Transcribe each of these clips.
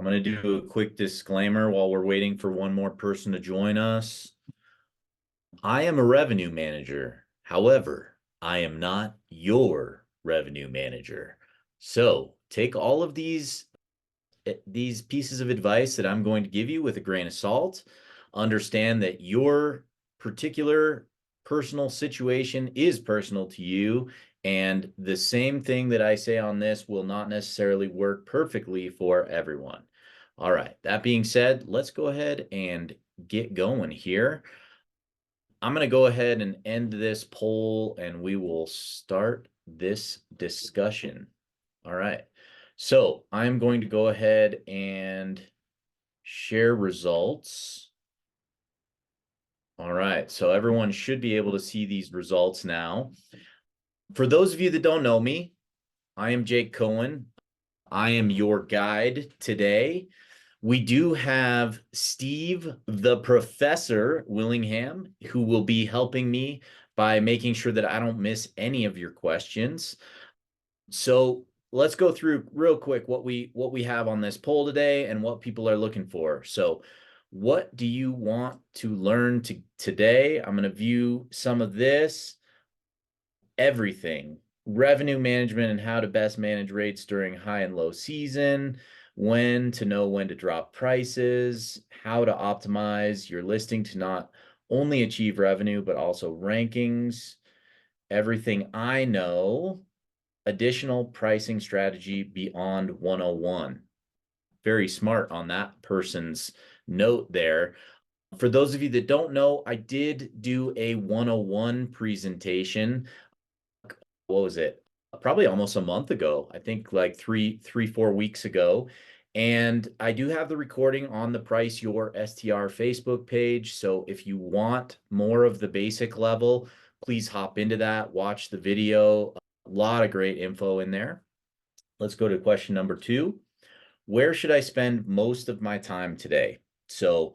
going to do a quick disclaimer while we're waiting for one more person to join us. I am a revenue manager. However, I am not your revenue manager. So take all of these pieces of advice that I'm going to give you with a grain of salt. Understand that your particular personal situation is personal to you, and the same thing that I say on this will not necessarily work perfectly for everyone. All right, that being said, let's go ahead and get going here. I'm going to go ahead and end this poll and we will start this discussion. All right. So I'm going to go ahead and share results. All right. So everyone should be able to see these results now. For those of you that don't know me, I am Jake Cohen. I am your guide today. We do have Steve, the Professor Willingham, who will be helping me by making sure that I don't miss any of your questions. So let's go through real quick what we have on this poll today and what people are looking for. So what do you want to learn today? I'm going to view some of this. Everything. Revenue management and how to best manage rates during high and low season, when to know when to drop prices, how to optimize your listing to not only achieve revenue, but also rankings, everything I know, additional pricing strategy beyond 101. Very smart on that person's note there. For those of you that don't know, I did do a 101 presentation. What was it? Probably almost a month ago. I think like 4 weeks ago. And I do have the recording on the Price Your STR Facebook page. So if you want more of the basic level, please hop into that, watch the video. A lot of great info in there. Let's go to question number 2. Where should I spend most of my time today? So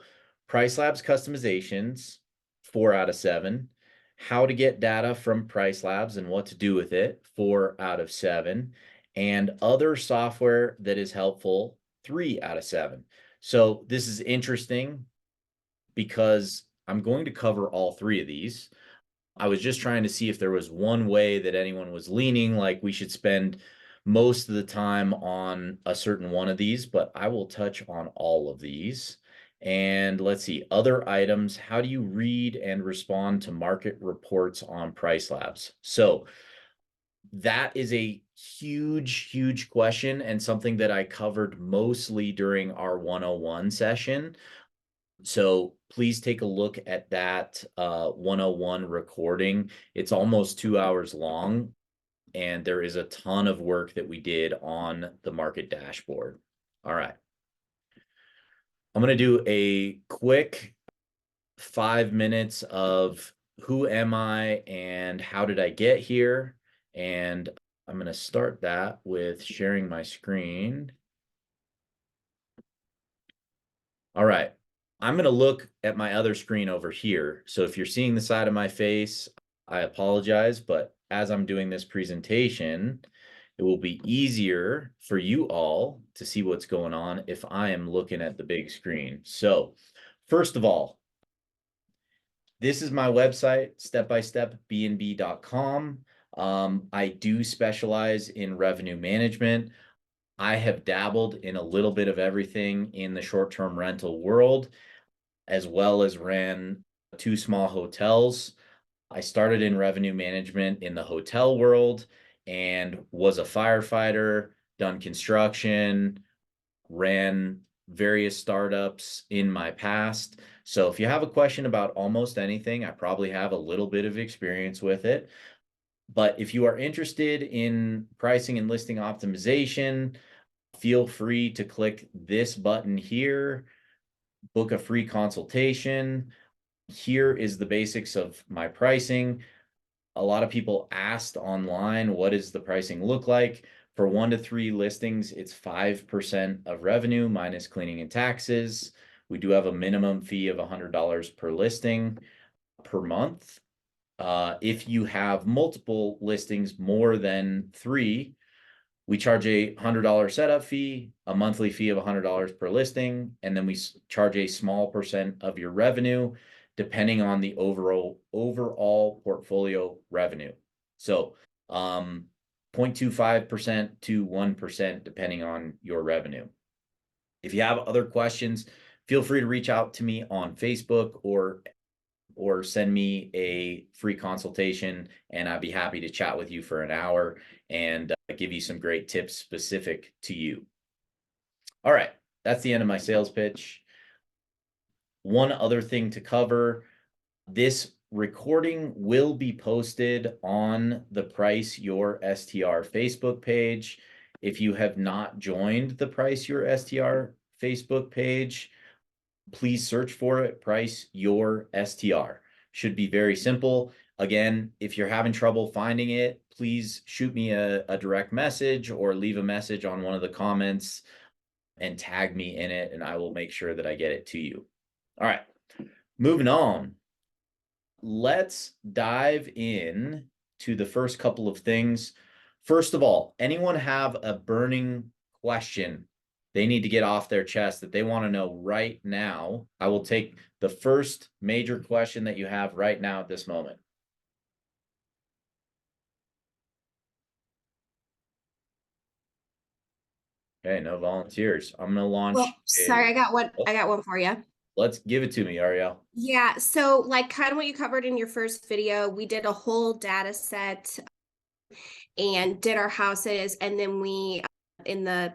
Pricelabs customizations, 4 out of 7. How to get data from Pricelabs and what to do with it, 4 out of 7. And other software that is helpful, 3 out of 7. So this is interesting because I'm going to cover all 3 of these. I was just trying to see if there was one way that anyone was leaning, like we should spend most of the time on a certain one of these, but I will touch on all of these. And let's see, other items. How do you read and respond to market reports on Pricelabs? So that is a huge question and something that I covered mostly during our 101 session. So please take a look at that 101 recording. It's almost 2 hours long, and there is a ton of work that we did on the market dashboard. All right. I'm going to do a quick 5 minutes of who am I and how did I get here? And I'm going to start that with sharing my screen. All right. I'm going to look at my other screen over here. So if you're seeing the side of my face, I apologize, but as I'm doing this presentation, it will be easier for you all to see what's going on if I am looking at the big screen. So first of all, this is my website, stepbystepbnb.com. I do specialize in revenue management. I have dabbled in a little bit of everything in the short-term rental world, as well as ran 2 small hotels. I started in revenue management in the hotel world and was a firefighter, done construction, ran various startups in my past. So if you have a question about almost anything, I probably have a little bit of experience with it. But if you are interested in pricing and listing optimization, feel free to click this button here, book a free consultation. Here is the basics of my pricing. A lot of people asked online, what does the pricing look like? For 1 to 3 listings, it's 5% of revenue minus cleaning and taxes. We do have a minimum fee of $100 per listing per month. If you have multiple listings, more than 3, We charge a $100 setup fee, a monthly fee of $100 per listing, and then we charge a small percent of your revenue, depending on the overall portfolio revenue. So, 0.25% to 1%, depending on your revenue. If you have other questions, feel free to reach out to me on Facebook or send me a free consultation, and I'd be happy to chat with you for an hour and give you some great tips specific to you. All right, that's the end of my sales pitch. One other thing to cover, this recording will be posted on the Price Your STR Facebook page. If you have not joined the Price Your STR Facebook page, please search for it, Price Your STR. Should be very simple. Again, if you're having trouble finding it, please shoot me a direct message or leave a message on one of the comments and tag me in it, and I will make sure that I get it to you. All right, moving on. Let's dive in to the first couple of things. First of all, anyone have a burning question they need to get off their chest that they want to know right now? I will take the first major question that you have right now at this moment. Okay, no volunteers. I'm gonna launch. Well, sorry, I got one for you. Let's give it to me, Ariel. Yeah, so like kind of what you covered in your first video, we did a whole data set and did our houses, and then we in the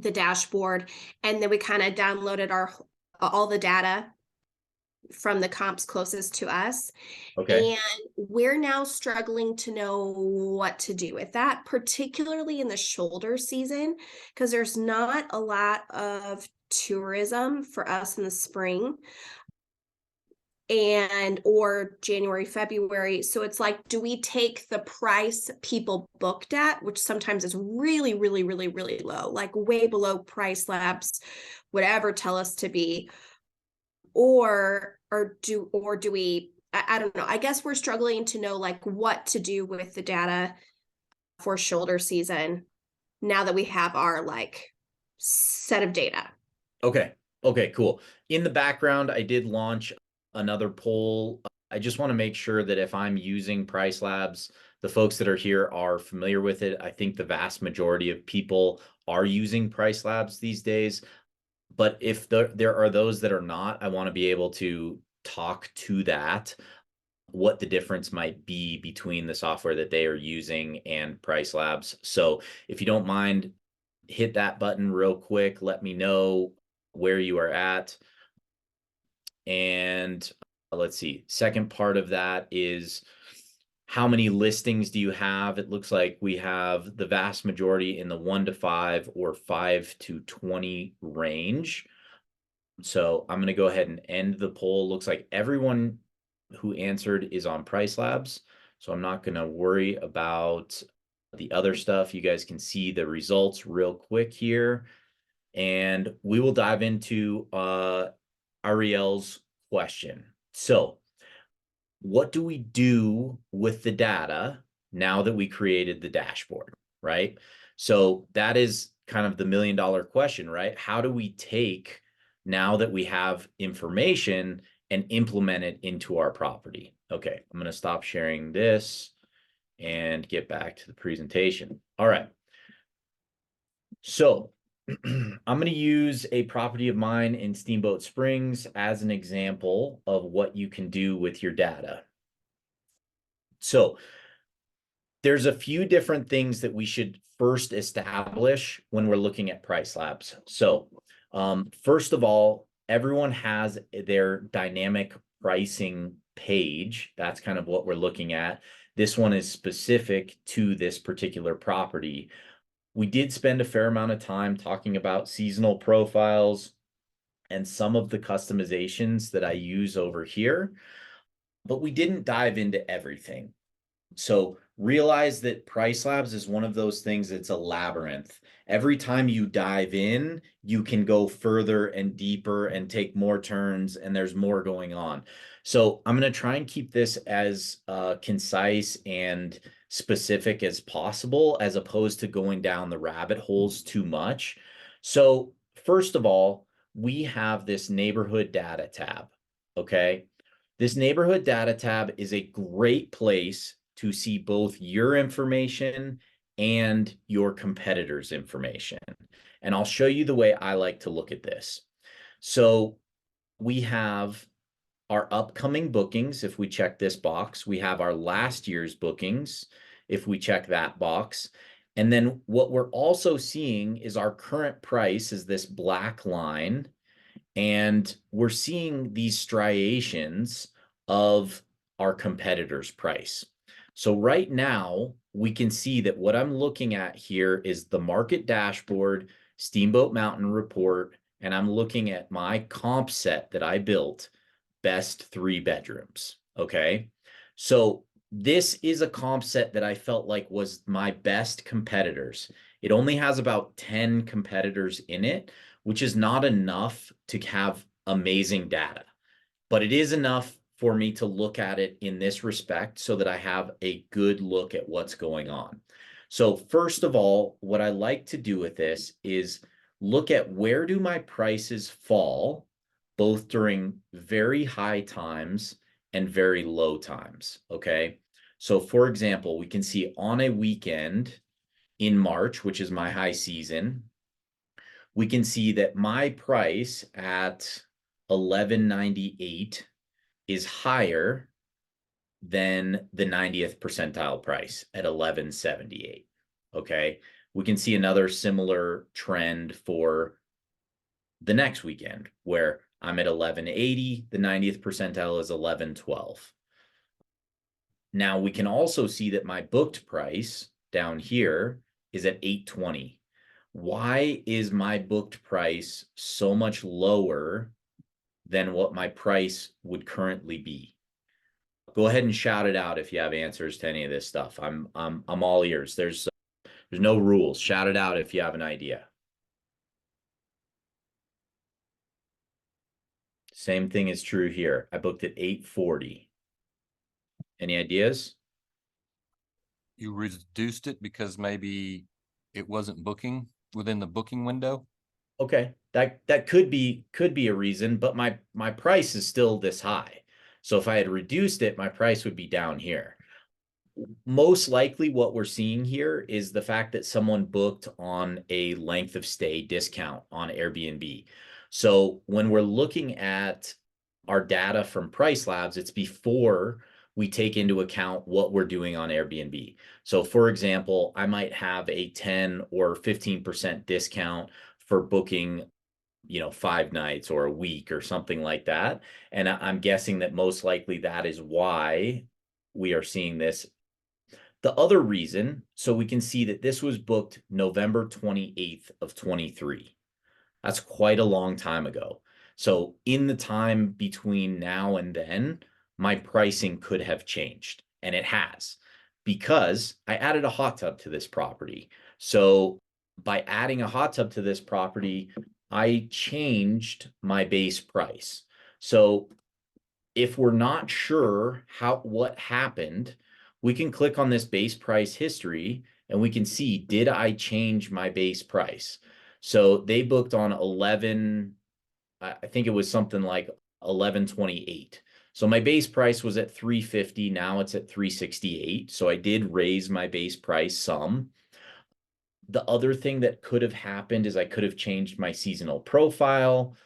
dashboard, and then we kind of downloaded our all the data from the comps closest to us. Okay. And we're now struggling to know what to do with that, particularly in the shoulder season, because there's not a lot of tourism for us in the spring and or January, February. So it's like, do we take the price people booked at, which sometimes is really, really, really, really low, like way below Pricelabs, whatever tell us to be, or do we, I don't know. I guess we're struggling to know like what to do with the data for shoulder season now that we have our like set of data. Okay. Okay, cool. In the background, I did launch another poll. I just want to make sure that if I'm using Pricelabs, the folks that are here are familiar with it. I think the vast majority of people are using Pricelabs these days. But if there are those that are not, I want to be able to talk to that, what the difference might be between the software that they are using and Pricelabs. So if you don't mind, hit that button real quick. Let me know where you are at. And let's see, second part of that is how many listings do you have? It looks like we have the vast majority in the 1 to 5 or 5 to 20 range. So I'm going to go ahead and end the poll. Looks like everyone who answered is on Pricelabs. So I'm not going to worry about the other stuff. You guys can see the results real quick here. And we will dive into Ariel's question. So what do we do with the data now that we created the dashboard, right? So that is kind of the $1,000,000 question, right? How do we take now that we have information and implement it into our property? Okay, I'm going to stop sharing this and get back to the presentation. All right. So I'm going to use a property of mine in Steamboat Springs as an example of what you can do with your data. So there's a few different things that we should first establish when we're looking at Pricelabs. So first of all, everyone has their dynamic pricing page. That's kind of what we're looking at. This one is specific to this particular property. We did spend a fair amount of time talking about seasonal profiles and some of the customizations that I use over here, but we didn't dive into everything. So realize that Pricelabs is one of those things that's a labyrinth. Every time you dive in, you can go further and deeper and take more turns, and there's more going on. So I'm going to try and keep this as concise and specific as possible as opposed to going down the rabbit holes too much. So first of all, we have this neighborhood data tab, okay? This neighborhood data tab is a great place to see both your information and your competitors' information. And I'll show you the way I like to look at this. So we have our upcoming bookings. If we check this box, we have our last year's bookings. If we check that box, and then what we're also seeing is our current price is this black line, and we're seeing these striations of our competitor's price. So right now, we can see that what I'm looking at here is the market dashboard, Steamboat Mountain report, and I'm looking at my comp set that I built, best 3 bedrooms. Okay. So this is a comp set that I felt like was my best competitors. It only has about 10 competitors in it, which is not enough to have amazing data, but it is enough for me to look at it in this respect so that I have a good look at what's going on. So first of all, what I like to do with this is look at where do my prices fall, both during very high times and very low times, okay? So for example, we can see on a weekend in March, which is my high season, we can see that my price at 1198 is higher than the 90th percentile price at 1178. Okay. We can see another similar trend for the next weekend where I'm at 1180, the 90th percentile is 1112. Now we can also see that my booked price down here is at 820. Why is my booked price so much lower than what my price would currently be? Go ahead and shout it out if you have answers to any of this stuff. I'm all ears. There's no rules. Shout it out if you have an idea. Same thing is true here. I booked at 840. Any ideas? You reduced it because maybe it wasn't booking within the booking window. Okay, that could be a reason, but my price is still this high. So if I had reduced it, my price would be down here. Most likely what we're seeing here is the fact that someone booked on a length of stay discount on Airbnb. So when we're looking at our data from Pricelabs, it's before we take into account what we're doing on Airbnb. So for example, I might have a 10 or 15% discount for booking 5 nights or a week or something like that. And I'm guessing that most likely that is why we are seeing this. The other reason, so we can see that this was booked November 28th of 23. That's quite a long time ago. So in the time between now and then, my pricing could have changed, and it has, because I added a hot tub to this property. So by adding a hot tub to this property, I changed my base price. So if we're not sure what happened, we can click on this base price history and we can see, did I change my base price? So they booked on 11, I think it was something like 1128. So my base price was at 350. Now it's at 368. So I did raise my base price some. The other thing that could have happened is I could have changed my seasonal profile.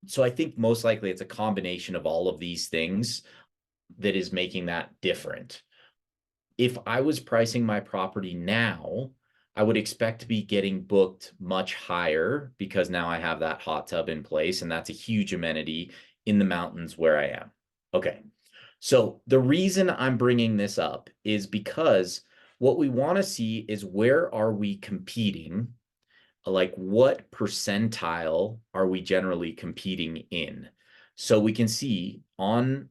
So I think most likely it's a combination of all of these things that is making that different. If I was pricing my property now, I would expect to be getting booked much higher because now I have that hot tub in place, and that's a huge amenity in the mountains where I am. Okay. So the reason I'm bringing this up is because what we want to see is where are we competing? Like what percentile are we generally competing in? So we can see on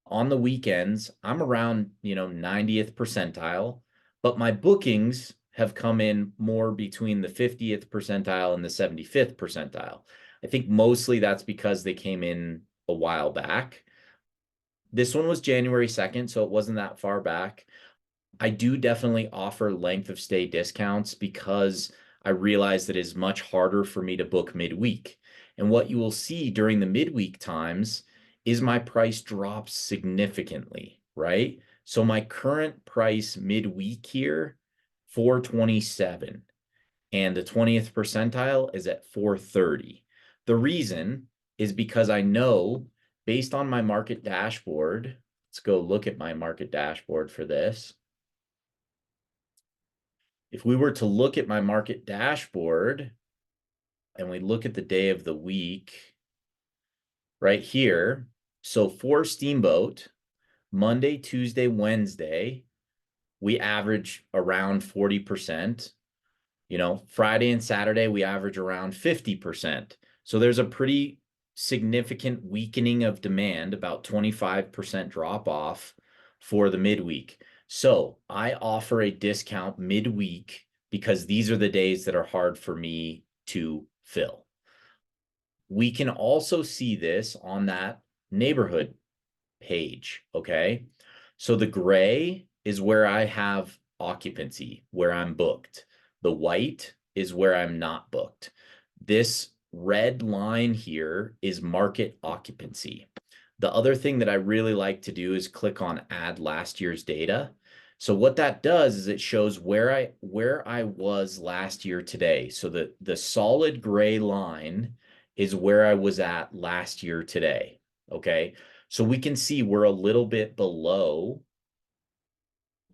the weekends, I'm around, 90th percentile, but my bookings have come in more between the 50th percentile and the 75th percentile. I think mostly that's because they came in a while back. This one was January 2nd, so it wasn't that far back. I do definitely offer length of stay discounts because I realize that it's much harder for me to book midweek. And what you will see during the midweek times is my price drops significantly, right? So my current price midweek here, 427, and the 20th percentile is at 430. The reason is because I know based on my market dashboard, let's go look at my market dashboard for this. If we were to look at my market dashboard and we look at the day of the week right here, so for Steamboat, Monday, Tuesday, Wednesday, we average around 40%. You know, Friday and Saturday, we average around 50%. So there's a pretty significant weakening of demand, about 25% drop off for the midweek. So I offer a discount midweek because these are the days that are hard for me to fill. We can also see this on that neighborhood page, okay? So the gray is where I have occupancy, where I'm booked. The white is where I'm not booked. This red line here is market occupancy. The other thing that I really like to do is click on add last year's data. So what that does is it shows where I was last year today. So the solid gray line is where I was at last year today. Okay. So we can see we're a little bit below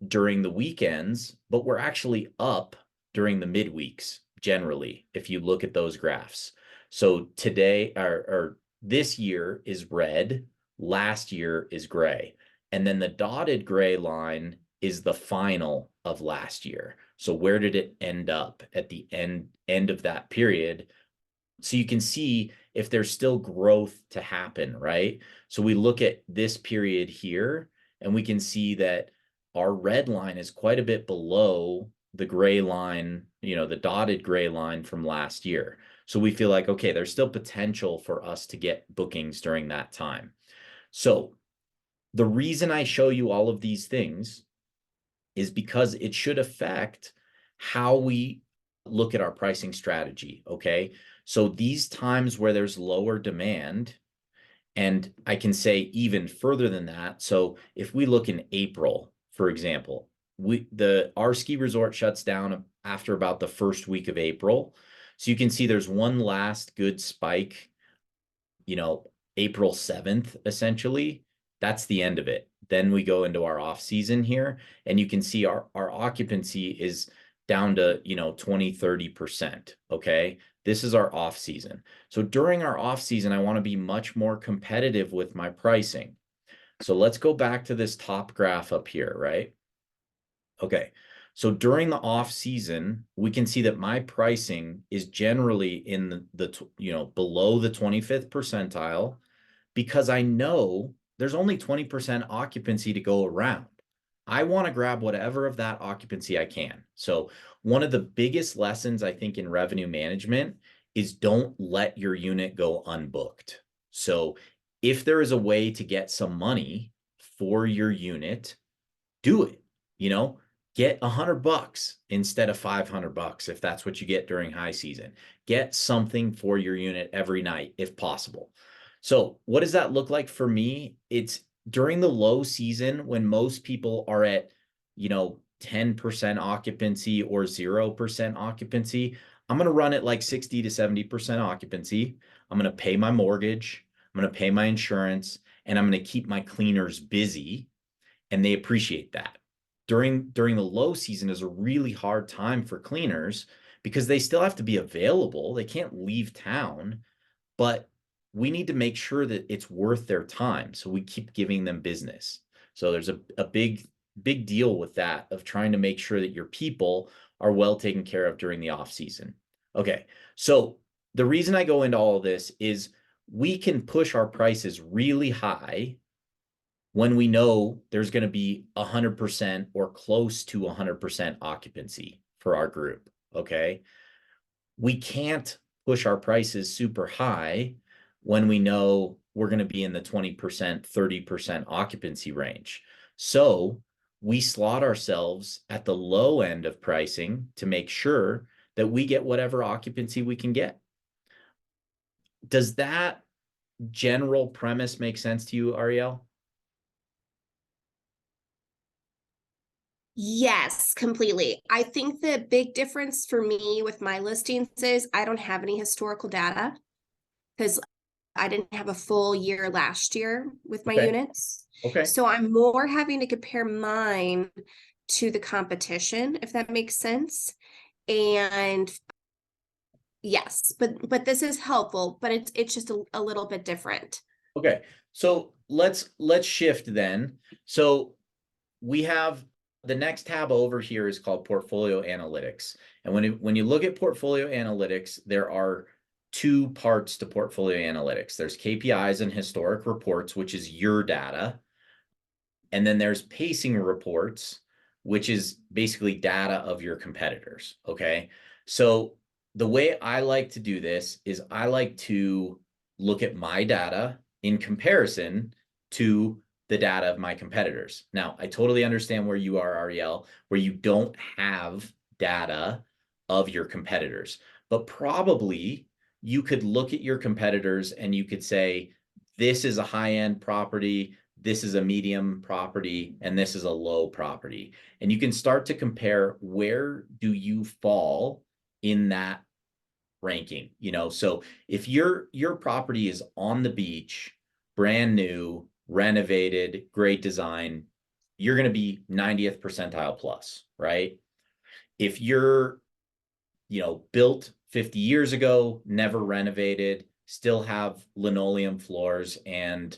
during the weekends, but we're actually up during the midweeks generally, if you look at those graphs. So today or this year is red, last year is gray. And then the dotted gray line is the final of last year. So where did it end up at the end of that period? So you can see if there's still growth to happen, right? So we look at this period here and we can see that our red line is quite a bit below the gray line, you know, the dotted gray line from last year. So we feel like, okay, there's still potential for us to get bookings during that time. So the reason I show you all of these things is because it should affect how we look at our pricing strategy, okay? So these times where there's lower demand, and I can say even further than that. So if we look in April, for example, our ski resort shuts down after about the first week of April. So you can see there's one last good spike, you know, April 7th, essentially. That's the end of it. Then we go into our off season here, and you can see our occupancy is down to, you know, 20, 30%. Okay. This is our off season. So during our off season, I want to be much more competitive with my pricing. So let's go back to this top graph up here, right? Okay. So during the off season, we can see that my pricing is generally in the you know, below the 25th percentile because I know there's only 20% occupancy to go around. I want to grab whatever of that occupancy I can. So one of the biggest lessons I think in revenue management is don't let your unit go unbooked. So if there is a way to get some money for your unit, do it. You know, get $100 instead of $500 if that's what you get during high season. Get something for your unit every night if possible. So what does that look like for me? It's during the low season when most people are at, you know, 10% occupancy or 0% occupancy. I'm going to run it like 60 to 70% occupancy. I'm going to pay my mortgage. I'm going to pay my insurance, and I'm going to keep my cleaners busy, and they appreciate that. During the low season is a really hard time for cleaners because they still have to be available. They can't leave town, but we need to make sure that it's worth their time. So we keep giving them business. So there's a big deal with that of trying to make sure that your people are well taken care of during the off season. Okay. So the reason I go into all of this is we can push our prices really high when we know there's going to be 100% or close to 100% occupancy for our group. Okay. We can't push our prices super high when we know we're going to be in the 20%, 30% occupancy range. So we slot ourselves at the low end of pricing to make sure that we get whatever occupancy we can get. Does that general premise make sense to you, Ariel? Yes, completely. I think the big difference for me with my listings is I don't have any historical data because I didn't have a full year last year with my Okay. units. Okay. So I'm more having to compare mine to the competition, if that makes sense. And yes, but this is helpful, but it's just a little bit different. Okay. So let's shift then. So we have the next tab over here is called Portfolio Analytics. And when you look at Portfolio Analytics, there are two parts to Portfolio Analytics. There's KPIs and historic reports, which is your data. And then there's pacing reports, which is basically data of your competitors. Okay. So the way I like to do this is I like to look at my data in comparison to the data of my competitors. Now, I totally understand where you are, Ariel, where you don't have data of your competitors, but probably you could look at your competitors and you could say, this is a high-end property, this is a medium property, and this is a low property. And you can start to compare where do you fall in that ranking. So if your property is on the beach, brand new, renovated, great design, you're going to be 90th percentile plus, right? If you're built 50 years ago, never renovated, still have linoleum floors and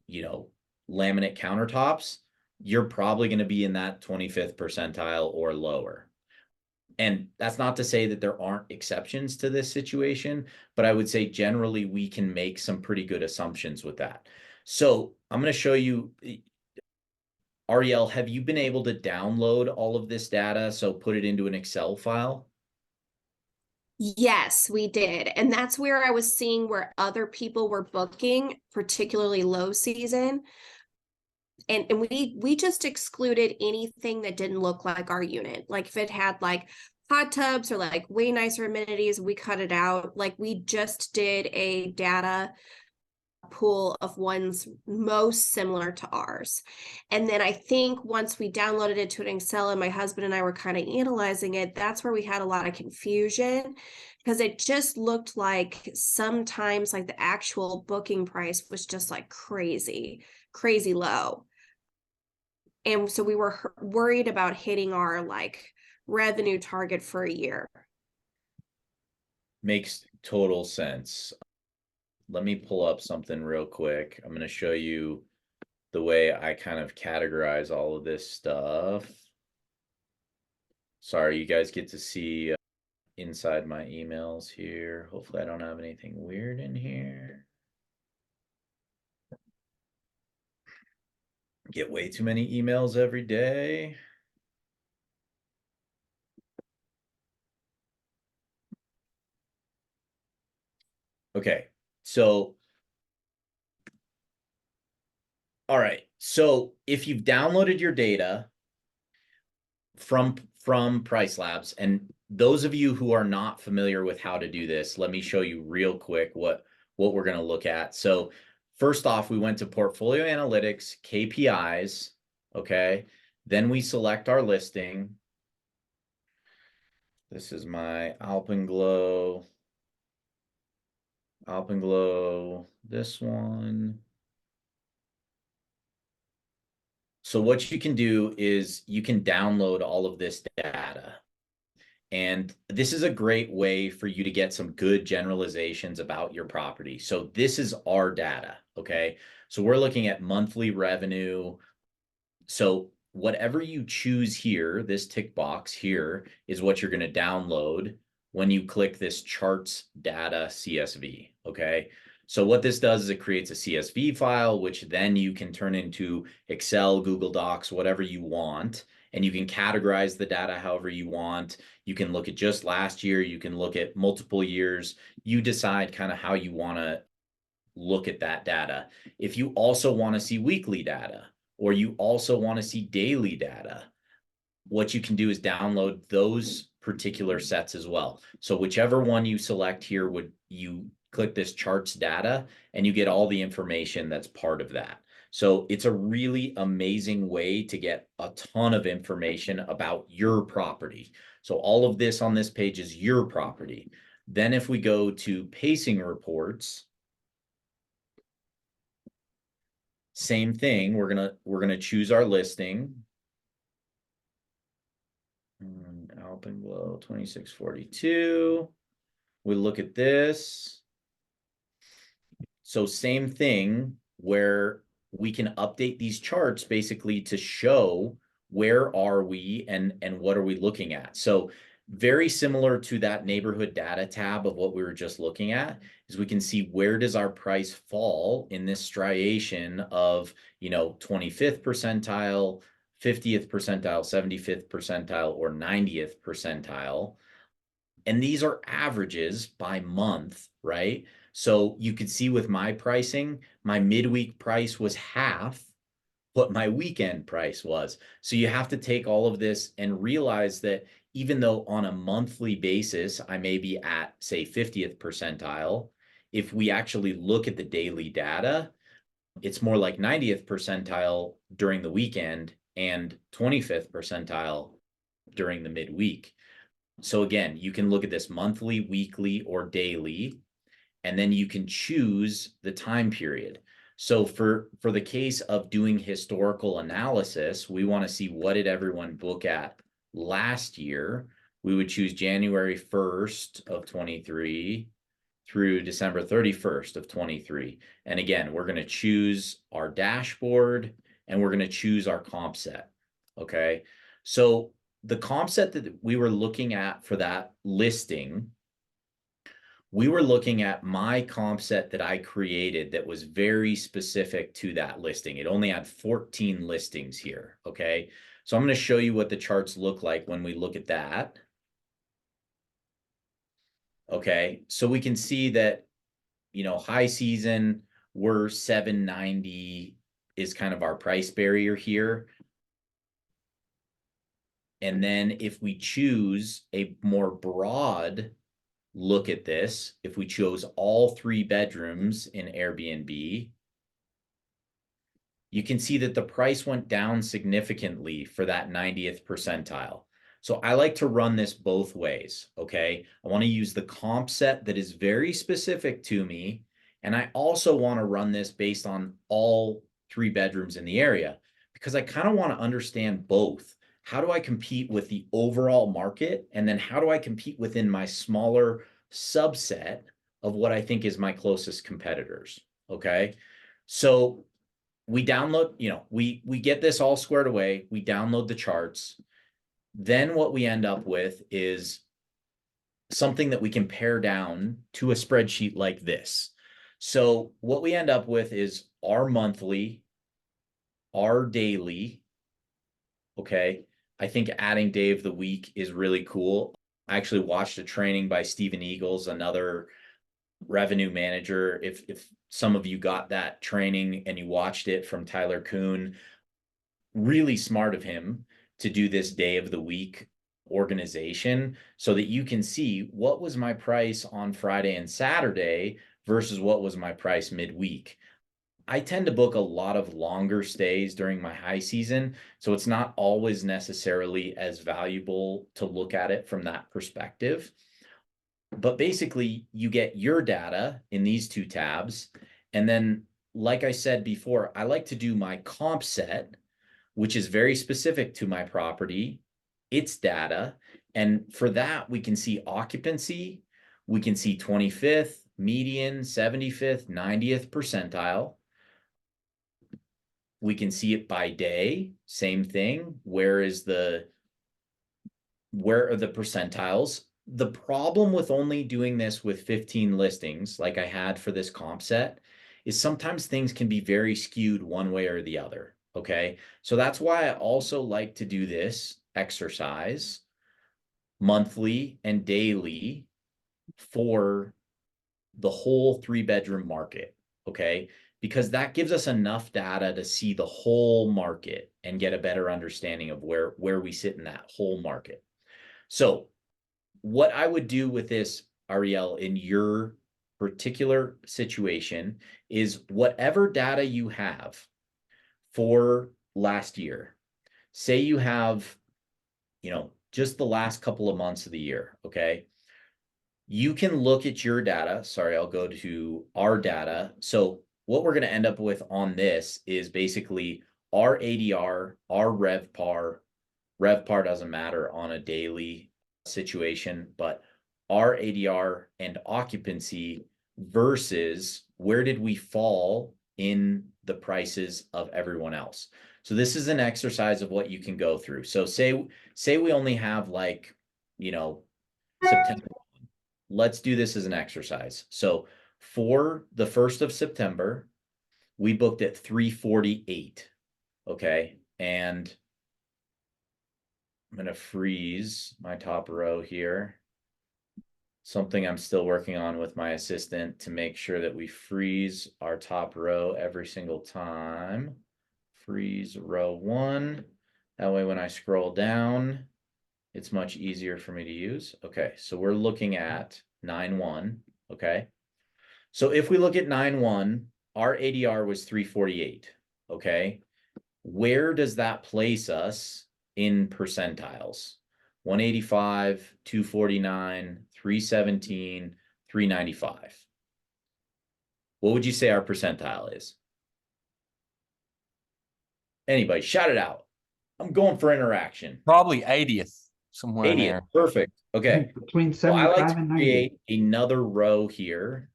laminate countertops, you're probably going to be in that 25th percentile or lower. And that's not to say that there aren't exceptions to this situation, but I would say generally we can make some pretty good assumptions with that. So I'm going to show you, Ariel, have you been able to download all of this data? So put it into an Excel file? Yes, we did. And that's where I was seeing where other people were booking, particularly low season. And we just excluded anything that didn't look like our unit. Like if it had like hot tubs or like way nicer amenities, we cut it out. Like we just did a data pool of ones most similar to ours. And then I think once we downloaded it to an Excel and my husband and I were kind of analyzing it, that's where we had a lot of confusion because it just looked like sometimes like the actual booking price was just like crazy, crazy low. And so we were worried about hitting our like revenue target for a year. Makes total sense. Let me pull up something real quick. I'm going to show you the way I kind of categorize all of this stuff. Sorry, you guys get to see inside my emails here. Hopefully I don't have anything weird in here. Get way too many emails every day. Okay, so all right. So if you've downloaded your data from Pricelabs, and those of you who are not familiar with how to do this, let me show you real quick what we're going to look at. So first off, we went to Portfolio Analytics, KPIs, okay? Then we select our listing. This is my Alpenglow, this one. So what you can do is you can download all of this data. And this is a great way for you to get some good generalizations about your property. So this is our data, okay? So we're looking at monthly revenue. So whatever you choose here, this tick box here is what you're going to download when you click this charts data CSV, okay? So what this does is it creates a CSV file, which then you can turn into Excel, Google Docs, whatever you want. And you can categorize the data however you want. You can look at just last year. You can look at multiple years. You decide kind of how you want to look at that data. If you also want to see weekly data, or you also want to see daily data, what you can do is download those particular sets as well. So whichever one you select here, would you click this charts data and you get all the information that's part of that. So it's a really amazing way to get a ton of information about your property. So all of this on this page is your property. Then if we go to pacing reports, same thing. We're gonna choose our listing. Alpenglow 2642. We look at this. So same thing where we can update these charts basically to show where are we and what are we looking at. So very similar to that neighborhood data tab of what we were just looking at, is we can see where does our price fall in this striation of, 25th percentile, 50th percentile, 75th percentile, or 90th percentile. And these are averages by month, right? So you could see with my pricing, my midweek price was half what my weekend price was. So you have to take all of this and realize that even though on a monthly basis, I may be at, say, 50th percentile, if we actually look at the daily data, it's more like 90th percentile during the weekend and 25th percentile during the midweek. So again, you can look at this monthly, weekly, or daily, and then you can choose the time period. So for the case of doing historical analysis, we want to see what did everyone book at last year. We would choose January 1st of 23 through December 31st of 23. And again, we're going to choose our dashboard and we're going to choose our comp set. Okay. So the comp set that we were looking at for that listing, we were looking at my comp set that I created that was very specific to that listing. It only had 14 listings here. Okay. So I'm going to show you what the charts look like when we look at that. Okay. So we can see that, high season, we're 790 is kind of our price barrier here. And then if we choose a more broad look at this, if we chose all 3 bedrooms in Airbnb, you can see that the price went down significantly for that 90th percentile. So I like to run this both ways, okay? I want to use the comp set that is very specific to me, and I also want to run this based on all 3 bedrooms in the area because I kind of want to understand both. How do I compete with the overall market? And then how do I compete within my smaller subset of what I think is my closest competitors? Okay. So we download, we get this all squared away. We download the charts. Then what we end up with is something that we can pare down to a spreadsheet like this. So what we end up with is our monthly, our daily. Okay. I think adding day of the week is really cool. I actually watched a training by Stephen Eagles, another revenue manager. If some of you got that training and you watched it from Tyler Kuhn, really smart of him to do this day of the week organization so that you can see what was my price on Friday and Saturday versus what was my price midweek. I tend to book a lot of longer stays during my high season, so it's not always necessarily as valuable to look at it from that perspective. But basically, you get your data in these 2 tabs. And then, like I said before, I like to do my comp set, which is very specific to my property, its data. And for that, we can see occupancy, we can see 25th, median, 75th, 90th percentile. We can see it by day, same thing. Where are the percentiles? The problem with only doing this with 15 listings, like I had for this comp set, is sometimes things can be very skewed one way or the other. Okay. So that's why I also like to do this exercise monthly and daily for the whole 3-bedroom market. okay? Because that gives us enough data to see the whole market and get a better understanding of where we sit in that whole market. So what I would do with this, Ariel, in your particular situation is whatever data you have for last year, say you have, just the last couple of months of the year, okay? You can look at your data. Sorry, I'll go to our data. So what we're going to end up with on this is basically our ADR, our RevPAR. RevPAR doesn't matter on a daily situation, but our ADR and occupancy versus where did we fall in the prices of everyone else. So this is an exercise of what you can go through. So say we only have like, September. Let's do this as an exercise. So for the 1st of September, we booked at 348. Okay. And I'm going to freeze my top row here. Something I'm still working on with my assistant to make sure that we freeze our top row every single time. Freeze row 1. That way, when I scroll down, it's much easier for me to use. Okay, so we're looking at 9-1. Okay. So if we look at 9-1, our ADR was 348. Okay. Where does that place us in percentiles? 185, 249, 317, 395. What would you say our percentile is? Anybody, shout it out. I'm going for interaction. Probably 80th, somewhere in 80th, there. perfect. Okay. Between So I 75 like to and 90. create another row here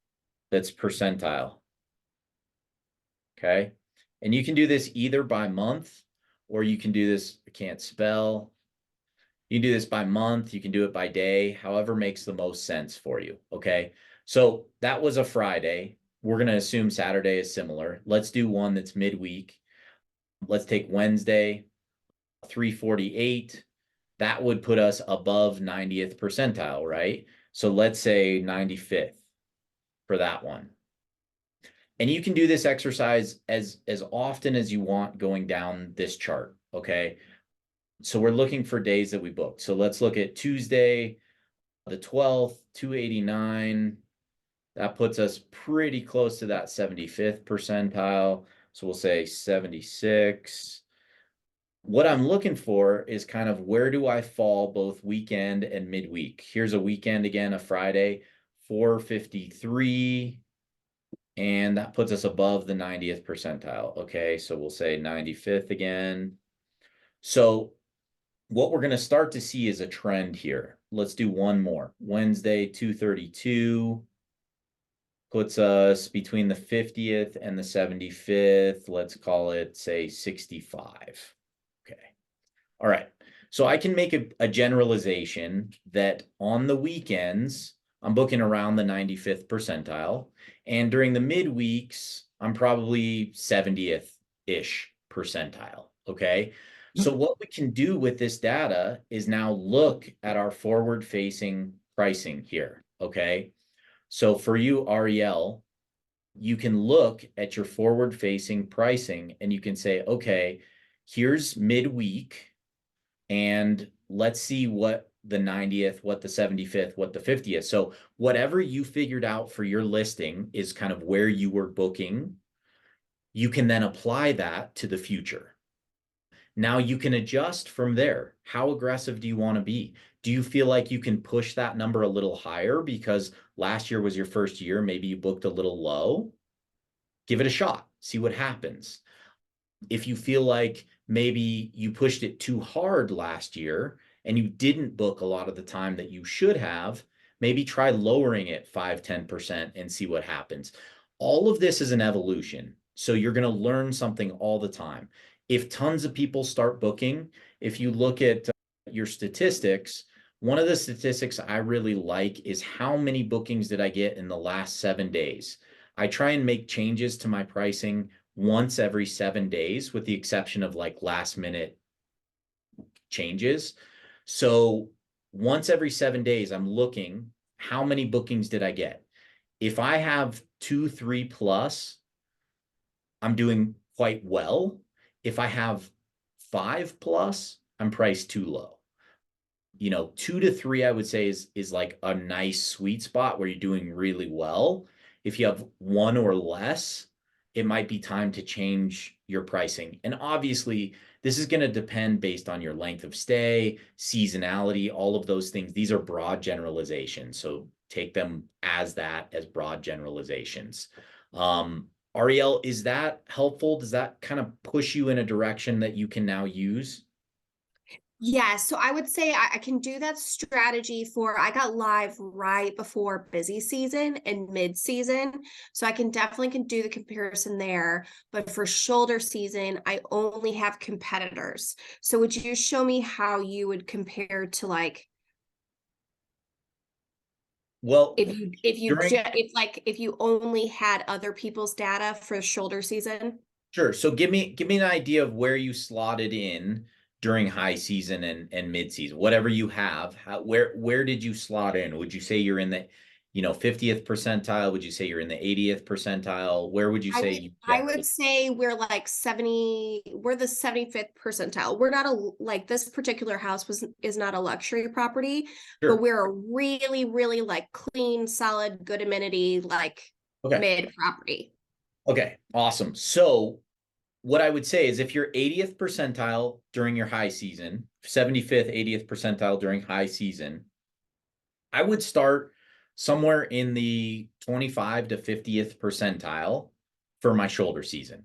that's percentile. Okay. And you can do this either by month, or you can do this, I can't spell. You can do this by month, you can do it by day, however makes the most sense for you. Okay. So that was a Friday. We're going to assume Saturday is similar. Let's do one that's midweek. Let's take Wednesday, 348. That would put us above 90th percentile, right? So let's say 95th for that one. And you can do this exercise as often as you want going down this chart, okay? So we're looking for days that we booked. So let's look at Tuesday, the 12th, 289. That puts us pretty close to that 75th percentile. So we'll say 76. What I'm looking for is kind of where do I fall both weekend and midweek. Here's a weekend again, a Friday, 453. And that puts us above the 90th percentile. Okay, so we'll say 95th again. So what we're going to start to see is a trend here. Let's do one more. Wednesday, 232 puts us between the 50th and the 75th. Let's call it, say, 65. Okay. All right. So I can make a generalization that on the weekends, I'm booking around the 95th percentile. And during the midweeks, I'm probably 70th-ish percentile. Okay. So what we can do with this data is now look at our forward-facing pricing here. Okay. So for you, Ariel, you can look at your forward-facing pricing and you can say, okay, here's midweek. And let's see what the 90th, what the 75th, what the 50th. So whatever you figured out for your listing is kind of where you were booking. You can then apply that to the future. Now you can adjust from there. How aggressive do you want to be? Do you feel like you can push that number a little higher because last year was your first year? Maybe you booked a little low. Give it a shot. See what happens. If you feel like maybe you pushed it too hard last year and you didn't book a lot of the time that you should have, maybe try lowering it 5-10% and see what happens. All of this is an evolution. So you're going to learn something all the time. If tons of people start booking, if you look at your statistics, one of the statistics I really like is how many bookings did I get in the last 7 days. I try and make changes to my pricing once every 7 days, with the exception of like last minute changes. So once every 7 days, I'm looking, how many bookings did I get? If I have 2, 3 plus, I'm doing quite well. If I have 5+, I'm priced too low. 2 to 3, I would say is like a nice sweet spot where you're doing really well. If you have 1 or less, it might be time to change your pricing. And obviously, this is going to depend based on your length of stay, seasonality, all of those things. These are broad generalizations. So take them as broad generalizations. Ariel, is that helpful? Does that kind of push you in a direction that you can now use? Yeah, so I would say I can do that strategy for I got live right before busy season and mid season. So I can do the comparison there. But for shoulder season, I only have competitors. So would you show me how you would compare to like Well, during if you only had other people's data for shoulder season? Sure. So give me an idea of where you slotted in during high season and mid season, whatever you have. Where did you slot in? Would you say you're in the 50th percentile? Would you say you're in the 80th percentile? Where would you say you I get? would say we're like 70, we're the 75th percentile. We're not like this particular house is not a luxury property, but Sure. we're a really, really like clean, solid, good amenity, like Okay. mid property. Okay. Awesome. So what I would say is if you're 80th percentile during your high season, 75th, 80th percentile during high season, I would start somewhere in the 25 to 50th percentile for my shoulder season.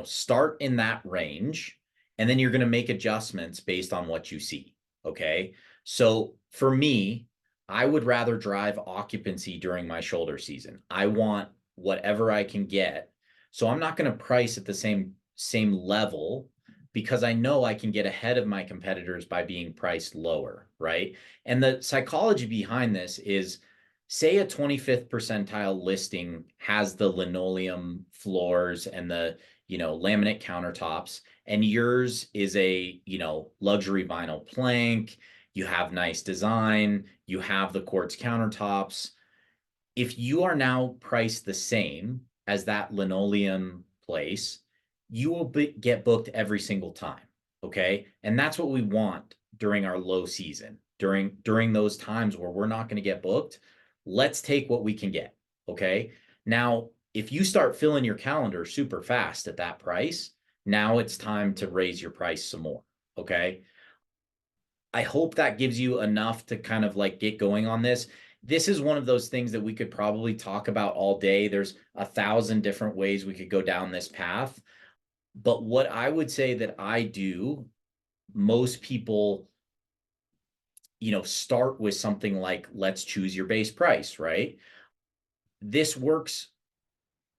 Start in that range, and then you're going to make adjustments based on what you see. Okay. So for me, I would rather drive occupancy during my shoulder season. I want whatever I can get. So I'm not going to price at the same level because I know I can get ahead of my competitors by being priced lower, right? And the psychology behind this is say a 25th percentile listing has the linoleum floors and the, laminate countertops, and yours is a, luxury vinyl plank. You have nice design, you have the quartz countertops. If you are now priced the same as that linoleum place, you will get booked every single time. Okay. And that's what we want during our low season, during those times where we're not going to get booked. Let's take what we can get. Okay. Now, if you start filling your calendar super fast at that price, now it's time to raise your price some more. Okay. I hope that gives you enough to kind of like get going on this. This is one of those things that we could probably talk about all day. There's 1,000 different ways we could go down this path. But what I would say that I do, most people, start with something like, let's choose your base price, right? This works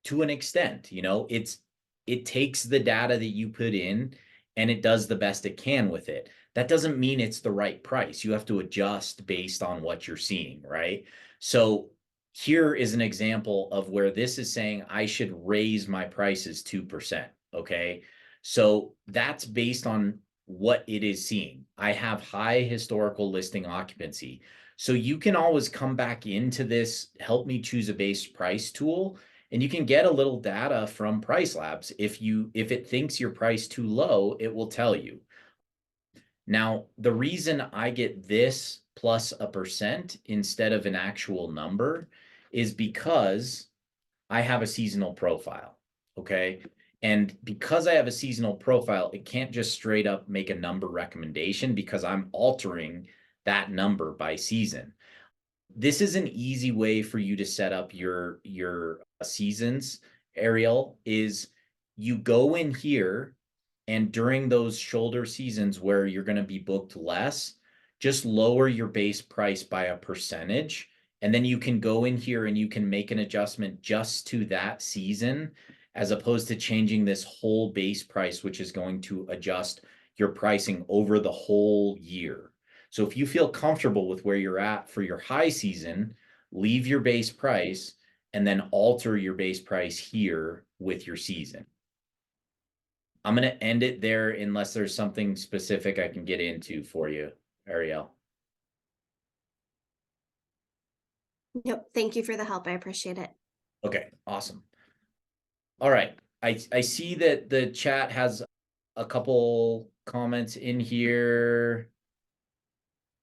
to an extent. It takes the data that you put in and it does the best it can with it. That doesn't mean it's the right price. You have to adjust based on what you're seeing, right? So here is an example of where this is saying I should raise my prices 2%. Okay. So that's based on what it is seeing. I have high historical listing occupancy. So you can always come back into this help me choose a base price tool, and you can get a little data from Pricelabs. If it thinks your price too low, it will tell you. Now, the reason I get this plus a percent instead of an actual number is because I have a seasonal profile. Okay. And because I have a seasonal profile, it can't just straight up make a number recommendation because I'm altering that number by season. This is an easy way for you to set up your seasons, Ariel, is you go in here and during those shoulder seasons where you're going to be booked less, just lower your base price by a percentage. And then you can go in here and you can make an adjustment just to that season, as opposed to changing this whole base price, which is going to adjust your pricing over the whole year. So if you feel comfortable with where you're at for your high season, leave your base price and then alter your base price here with your season. I'm going to end it there unless there's something specific I can get into for you, Ariel. Nope. Thank you for the help. I appreciate it. Okay, awesome. All right. I see that the chat has a couple comments in here.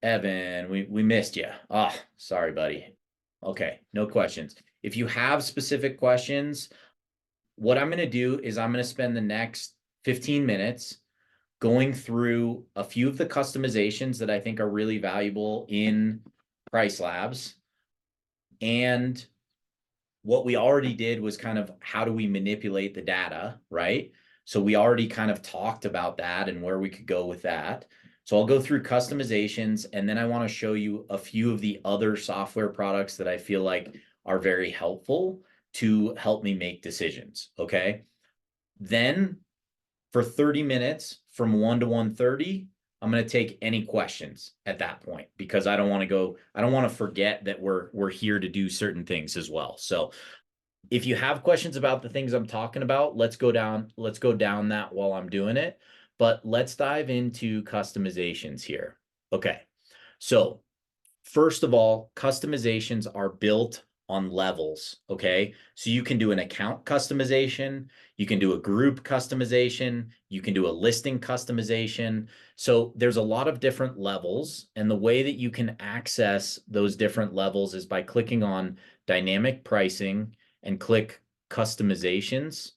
Evan, we missed you. Ah, sorry, buddy. Okay, no questions. If you have specific questions, what I'm going to do is I'm going to spend the next 15 minutes going through a few of the customizations that I think are really valuable in Pricelabs. And what we already did was kind of how do we manipulate the data, right? So we already kind of talked about that and where we could go with that. So I'll go through customizations, and then I want to show you a few of the other software products that I feel like are very helpful to help me make decisions. Okay. Then for 30 minutes from 1 to 1:30, I'm going to take any questions at that point, because I don't want to forget that we're here to do certain things as well. So if you have questions about the things I'm talking about, let's go down that while I'm doing it. But let's dive into customizations here. Okay. So first of all, customizations are built on levels. Okay. So you can do an account customization, you can do a group customization, you can do a listing customization. So there's a lot of different levels. And the way that you can access those different levels is by clicking on dynamic pricing and click customizations.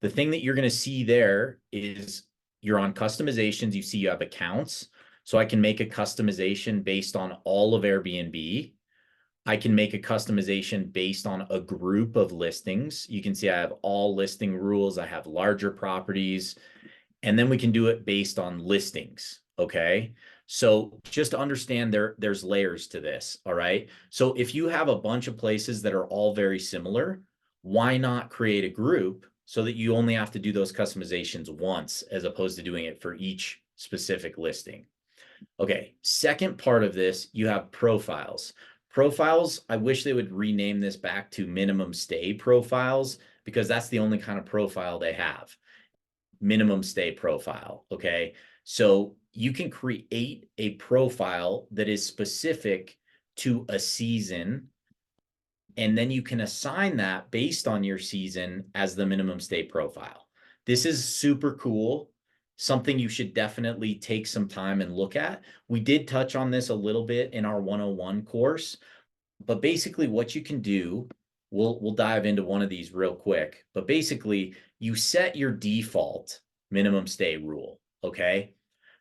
The thing that you're going to see there is you're on customizations. You see you have accounts. So I can make a customization based on all of Airbnb. I can make a customization based on a group of listings. You can see I have all listing rules. I have larger properties, and then we can do it based on listings. Okay. So just understand there's layers to this. All right. So if you have a bunch of places that are all very similar, why not create a group so that you only have to do those customizations once, as opposed to doing it for each specific listing? Okay. Second part of this, you have profiles. Profiles, I wish they would rename this back to minimum stay profiles, because that's the only kind of profile they have. Minimum stay profile. Okay. So you can create a profile that is specific to a season, and then you can assign that based on your season as the minimum stay profile. This is super cool. Something you should definitely take some time and look at. We did touch on this a little bit in our 101 course, but basically what you can do, we'll dive into one of these real quick, but basically you set your default minimum stay rule. Okay.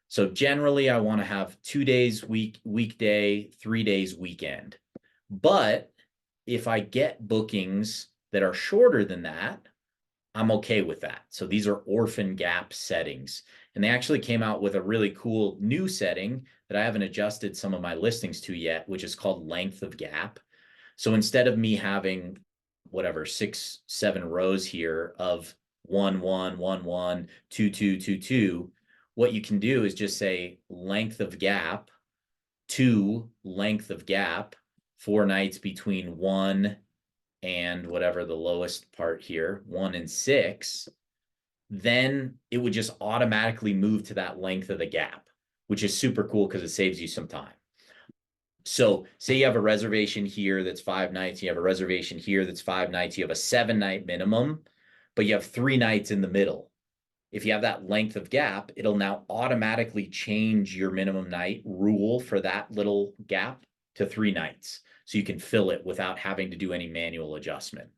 So generally I want to have 2 days weekday, 3 days weekend. But if I get bookings that are shorter than that, I'm okay with that. So these are orphan gap settings. And they actually came out with a really cool new setting that I haven't adjusted some of my listings to yet, which is called length of gap. So instead of me having whatever 6, 7 rows here of 1, 1, 1, 1, 2, 2, 2, 2, what you can do is just say length of gap to length of gap, 4 nights between 1 and whatever the lowest part here, 1 and 6, then it would just automatically move to that length of the gap, which is super cool because it saves you some time. So say you have a reservation here that's 5 nights, you have a reservation here that's 5 nights, you have a 7-night minimum, but you have 3 nights in the middle. If you have that length of gap, it'll now automatically change your minimum night rule for that little gap to 3 nights. So you can fill it without having to do any manual adjustment.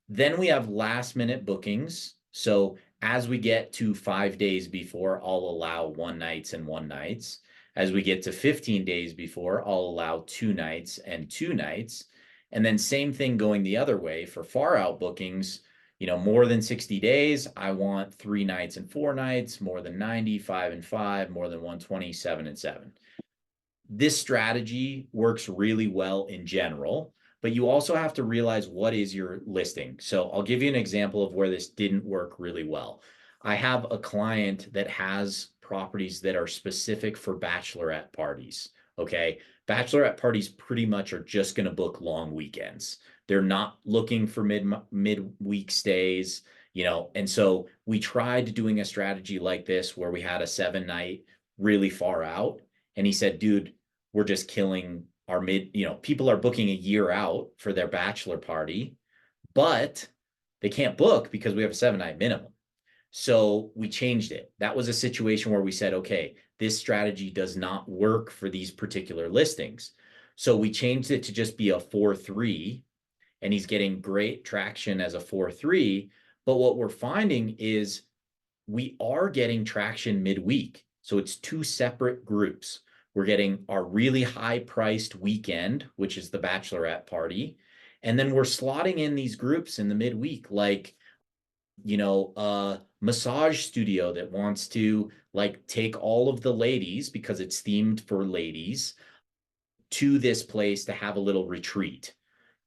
Then we have last minute bookings. So as we get to 5 days before, I'll allow 1 nights and 1 nights. As we get to 15 days before, I'll allow 2 nights and 2 nights. And then same thing going the other way for far out bookings. More than 60 days, I want 3 nights and 4 nights, more than 90, 5 and 5, more than 120, 7 and 7. This strategy works really well in general, but you also have to realize what is your listing. So I'll give you an example of where this didn't work really well. I have a client that has properties that are specific for bachelorette parties. Okay. Bachelorette parties pretty much are just going to book long weekends. They're not looking for midweek stays, and so we tried doing a strategy like this where we had a 7-night really far out. And he said, dude, we're just killing our people are booking a year out for their bachelor party, but they can't book because we have a 7-night minimum. So we changed it. That was a situation where we said, okay, this strategy does not work for these particular listings. So we changed it to just be a 4-3, and he's getting great traction as a 4-3. But what we're finding is we are getting traction midweek. So it's two separate groups. We're getting our really high priced weekend, which is the bachelorette party. And then we're slotting in these groups in the midweek, like, a massage studio that wants to like take all of the ladies, because it's themed for ladies, to this place to have a little retreat.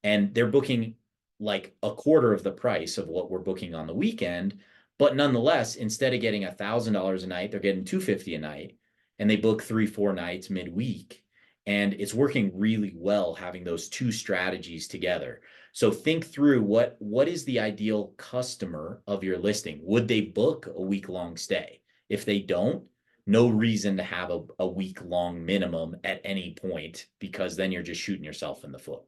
And they're booking like a quarter of the price of what we're booking on the weekend. But nonetheless, instead of getting $1,000 a night, they're getting $250 a night, and they book 3-4 nights midweek. And it's working really well having those two strategies together. So think through what is the ideal customer of your listing? Would they book a week-long stay? If they don't, no reason to have a week-long minimum at any point, because then you're just shooting yourself in the foot.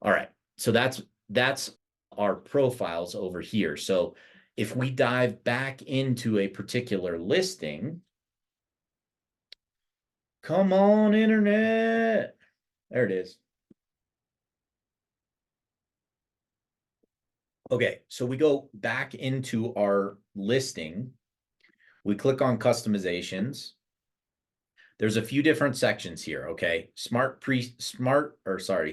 All right. So that's our profiles over here. So if we dive back into a particular listing, come on, internet. There it is. Okay, so we go back into our listing. We click on customizations. There's a few different sections here, okay?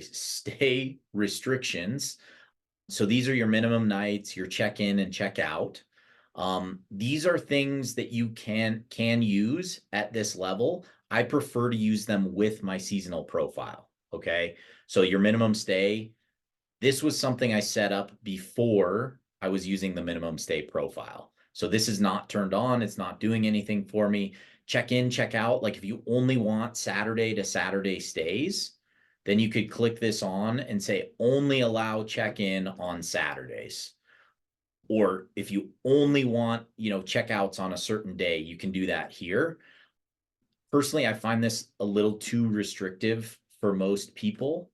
Stay restrictions. So these are your minimum nights, your check-in and check-out. These are things that you can use at this level. I prefer to use them with my seasonal profile, okay? So your minimum stay, this was something I set up before I was using the minimum stay profile. So this is not turned on. It's not doing anything for me. Check in, check out. Like if you only want Saturday to Saturday stays, then you could click this on and say only allow check-in on Saturdays. Or if you only want, checkouts on a certain day, you can do that here. Personally, I find this a little too restrictive for most people.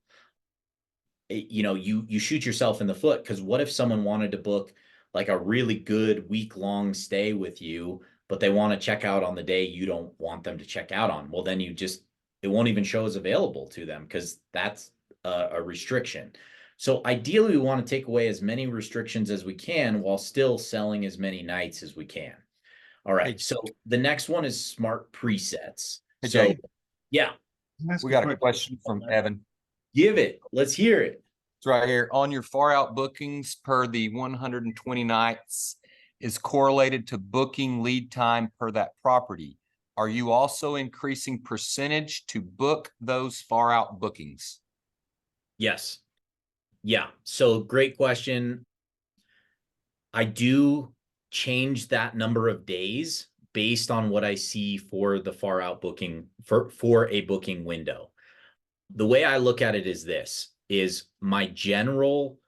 You shoot yourself in the foot, because what if someone wanted to book like a really good week-long stay with you, but they want to check out on the day you don't want them to check out on? Well, then it won't even show as available to them, because that's a restriction. So ideally, we want to take away as many restrictions as we can while still selling as many nights as we can. All right. So the next one is smart presets. Hey, So Jay, yeah, we got a question from Evan. give it. Let's hear it. It's right here. On your far out bookings per the 120 nights is correlated to booking lead time per that property. Are you also increasing percentage to book those far out bookings? Yes. Yeah. So great question. I do change that number of days based on what I see for the far out booking for a booking window. The way I look at it is this: is my general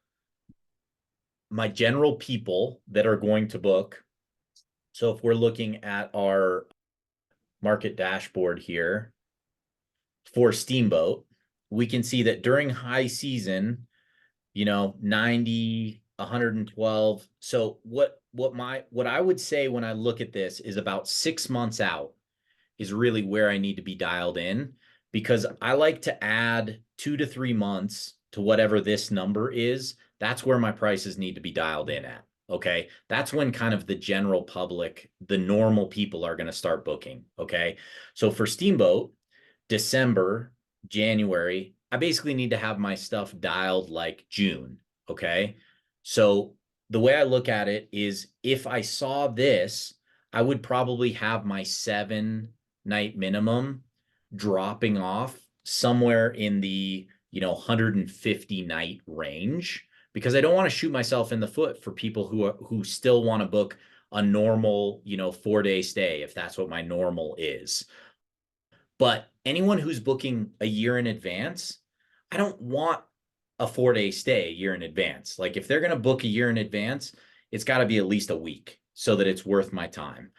people that are going to book. So if we're looking at our market dashboard here for Steamboat, we can see that during high season, 90, 112. So what I would say when I look at this is about 6 months out is really where I need to be dialed in, because I like to add 2 to 3 months to whatever this number is. That's where my prices need to be dialed in at. Okay. That's when kind of the general public, the normal people, are going to start booking. Okay. So for Steamboat, December, January, I basically need to have my stuff dialed like June. Okay. So the way I look at it is, if I saw this, I would probably have my 7-night minimum dropping off somewhere in the 150 night range, because I don't want to shoot myself in the foot for people who still want to book a normal 4-day stay, if that's what my normal is. But anyone who's booking a year in advance, I don't want a 4-day stay a year in advance. Like if they're going to book a year in advance, it's got to be at least a week so that it's worth my time.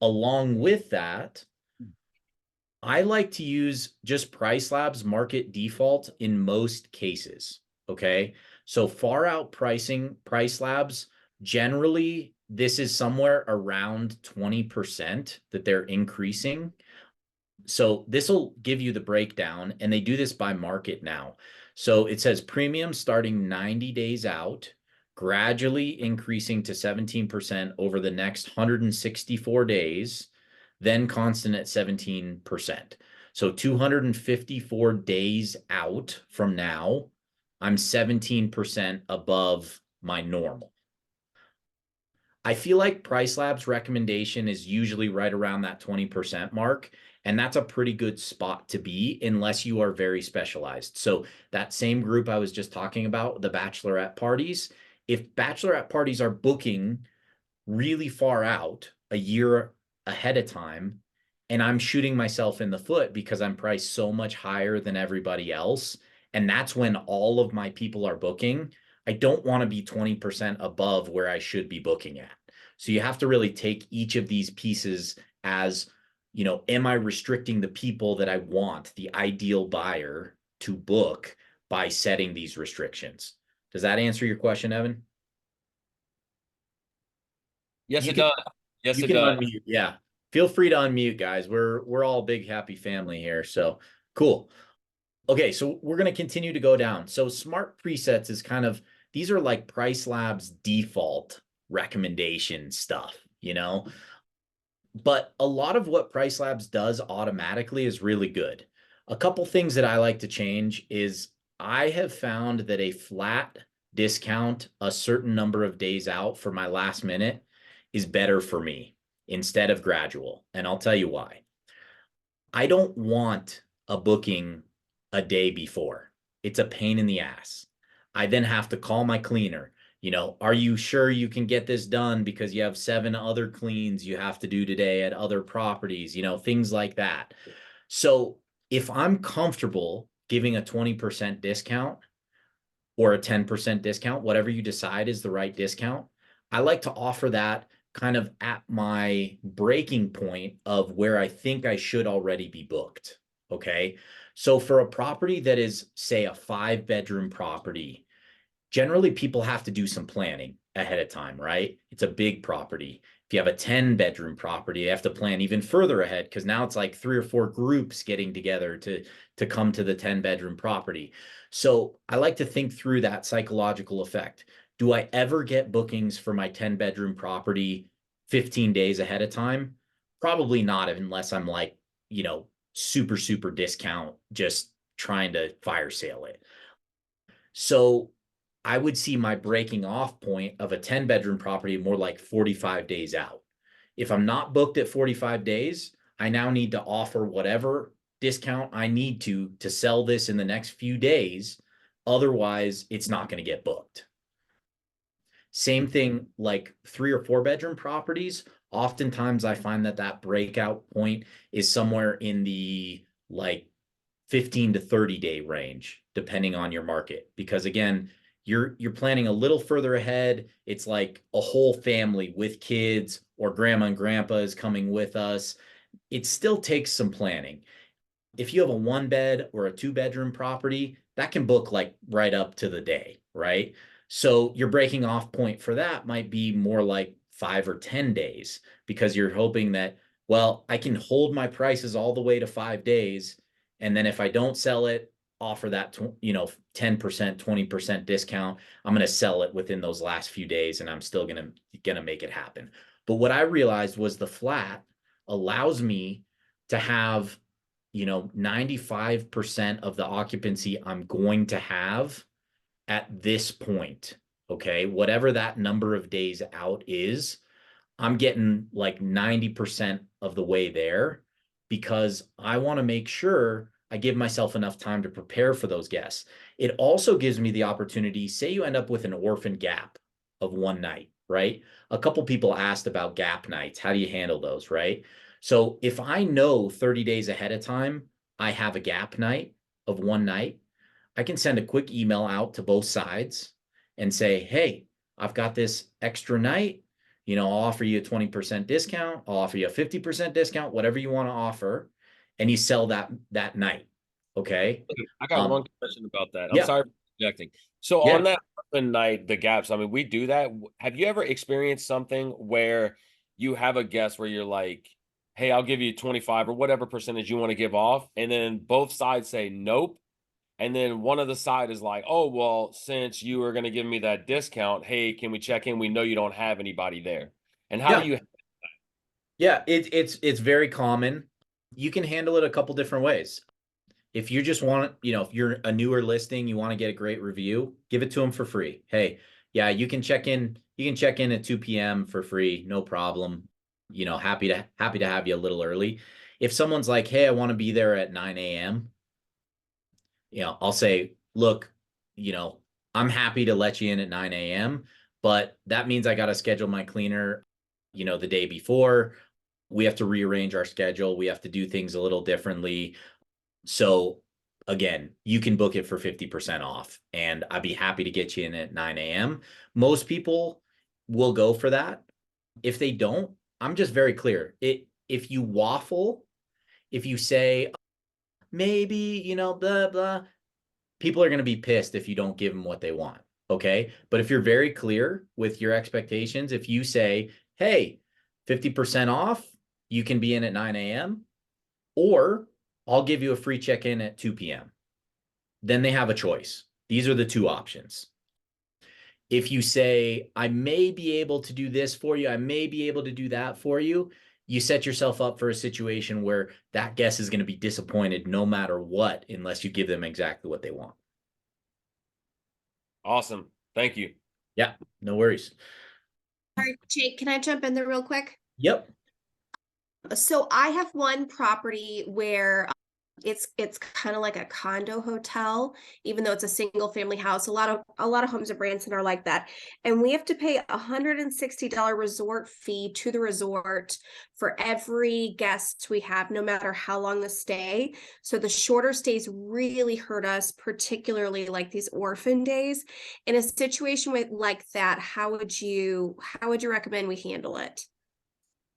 Along with that, I like to use just Pricelabs market default in most cases. Okay. So far out pricing, Pricelabs, generally this is somewhere around 20% that they're increasing. So this will give you the breakdown, and they do this by market now. So it says premium starting 90 days out, gradually increasing to 17% over the next 164 days, then constant at 17%. So 254 days out from now, I'm 17% above my normal. I feel like Pricelabs recommendation is usually right around that 20% mark. And that's a pretty good spot to be unless you are very specialized. So that same group I was just talking about, the bachelorette parties, if bachelorette parties are booking really far out, a year ahead of time, and I'm shooting myself in the foot because I'm priced so much higher than everybody else, and that's when all of my people are booking, I don't want to be 20% above where I should be booking at. So you have to really take each of these pieces as, am I restricting the people that I want, the ideal buyer, to book by setting these restrictions? Does that answer your question, Evan? Yes, You it can does. Yes, you it can does. unmute. Yeah. Feel free to unmute, guys. We're all a big happy family here. So cool. Okay, so we're gonna continue to go down. So smart presets is kind of, these are like Pricelabs default recommendation stuff, But a lot of what Pricelabs does automatically is really good. A couple things that I like to change is I have found that a flat discount a certain number of days out for my last minute is better for me instead of gradual. And I'll tell you why. I don't want a booking a day before. It's a pain in the ass. I then have to call my cleaner. Are you sure you can get this done because you have 7 other cleans you have to do today at other properties, things like that. So if I'm comfortable giving a 20% discount or a 10% discount, whatever you decide is the right discount, I like to offer that kind of at my breaking point of where I think I should already be booked. Okay. So for a property that is, say, a 5-bedroom property, generally people have to do some planning ahead of time, right? It's a big property. If you have a 10-bedroom property, you have to plan even further ahead because now it's like 3 or 4 groups getting together to come to the 10-bedroom property. So I like to think through that psychological effect. Do I ever get bookings for my 10-bedroom property 15 days ahead of time? Probably not, unless I'm like, super, super discount, just trying to fire sale it. So I would see my breaking off point of a 10-bedroom property more like 45 days out. If I'm not booked at 45 days, I now need to offer whatever discount I need to sell this in the next few days. Otherwise, it's not going to get booked. Same thing, like 3 or 4-bedroom properties. Oftentimes I find that breakout point is somewhere in the like 15 to 30 day range, depending on your market. Because again, you're planning a little further ahead. It's like a whole family with kids, or grandma and grandpa is coming with us. It still takes some planning. If you have a 1-bed or a 2-bedroom property, that can book like right up to the day, right? So your breaking off point for that might be more like 5 or 10 days, because you're hoping that, well, I can hold my prices all the way to 5 days. And then if I don't sell it, offer that, 10%, 20% discount. I'm going to sell it within those last few days, and I'm still going to make it happen. But what I realized was the flat allows me to have 95% of the occupancy I'm going to have at this point. Okay. Whatever that number of days out is, I'm getting like 90% of the way there, because I want to make sure I give myself enough time to prepare for those guests. It also gives me the opportunity, say you end up with an orphan gap of one night, right? A couple people asked about gap nights. How do you handle those, right? So if I know 30 days ahead of time, I have a gap night of one night, I can send a quick email out to both sides and say, hey, I've got this extra night. I'll offer you a 20% discount. I'll offer you a 50% discount, whatever you want to offer. And you sell that night. Okay. I got one question about that. I'm Yeah. sorry for projecting. So Yeah. on that orphan night, the gaps. I mean, we do that. Have you ever experienced something where you have a guest where you're like, hey, I'll give you 25 or whatever percentage you want to give off, and then both sides say nope. And then one of the side is like, oh, well, since you are going to give me that discount, hey, can we check in? We know you don't have anybody there. And how Yeah. do you Yeah, it's very common. You can handle it a couple different ways. If you just want, if you're a newer listing, you want to get a great review, give it to them for free. Hey, yeah, you can check in at 2 p.m. for free, no problem. Happy to have you a little early. If someone's like, hey, I want to be there at 9 a.m., I'll say, look, I'm happy to let you in at 9 a.m., but that means I got to schedule my cleaner, the day before. We have to rearrange our schedule. We have to do things a little differently. So again, you can book it for 50% off, and I'd be happy to get you in at 9 a.m. Most people will go for that. If they don't, I'm just very clear. If you waffle, if you say maybe, blah, blah, people are going to be pissed if you don't give them what they want. Okay. But if you're very clear with your expectations, if you say, hey, 50% off, you can be in at 9 a.m., or I'll give you a free check-in at 2 p.m. Then they have a choice. These are the two options. If you say, I may be able to do this for you, I may be able to do that for you, you set yourself up for a situation where that guest is going to be disappointed no matter what, unless you give them exactly what they want. Awesome. Thank you. Yeah, no worries. Sorry, Jake, can I jump in there real quick? Yep. So I have one property where it's kind of like a condo hotel, even though it's a single family house. A lot of homes in Branson are like that. And we have to pay $160 resort fee to the resort for every guest we have, no matter how long the stay. So the shorter stays really hurt us, particularly like these orphan days. In a situation with like that, how would you recommend we handle it?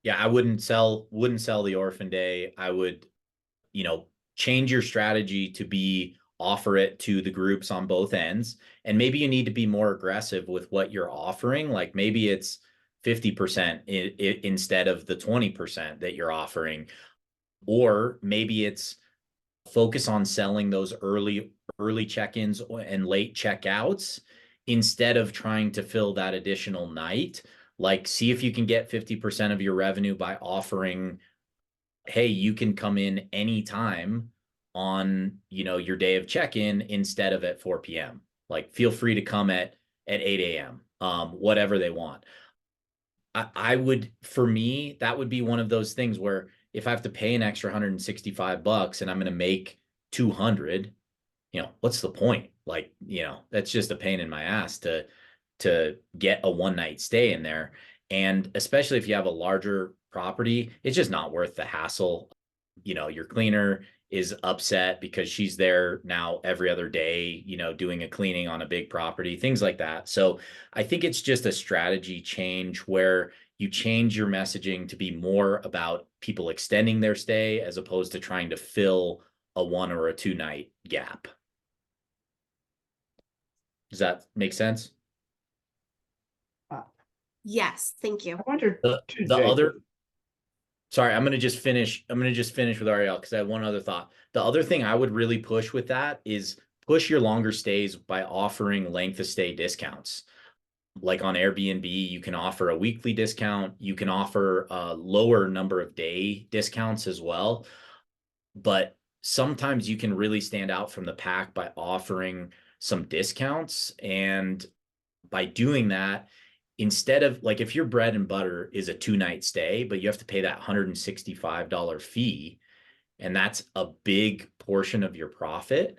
Yeah, I wouldn't sell the orphan day. I would, change your strategy to be offer it to the groups on both ends. And maybe you need to be more aggressive with what you're offering. Like maybe it's 50% instead of the 20% that you're offering. Or maybe it's focus on selling those early check-ins and late checkouts instead of trying to fill that additional night. Like see if you can get 50% of your revenue by offering, hey, you can come in anytime on, your day of check-in instead of at 4 p.m. Like feel free to come at 8 a.m. Whatever they want. I would, for me, that would be one of those things where if I have to pay an extra $165 and I'm going to make 200, what's the point? Like, that's just a pain in my ass to get a one night stay in there. And especially if you have a larger property, it's just not worth the hassle. Your cleaner is upset because she's there now every other day, doing a cleaning on a big property, things like that. So I think it's just a strategy change where you change your messaging to be more about people extending their stay as opposed to trying to fill a 1 or a 2 night gap. Does that make sense? Yes, thank you. I wonder The, too, the Jake, other, sorry, I'm going to just finish with Ariel because I have one other thought. The other thing I would really push with that is push your longer stays by offering length of stay discounts. Like on Airbnb, you can offer a weekly discount. You can offer a lower number of day discounts as well. But sometimes you can really stand out from the pack by offering some discounts. And by doing that, instead of like if your bread and butter is a 2 night stay, but you have to pay that $165 fee, and that's a big portion of your profit,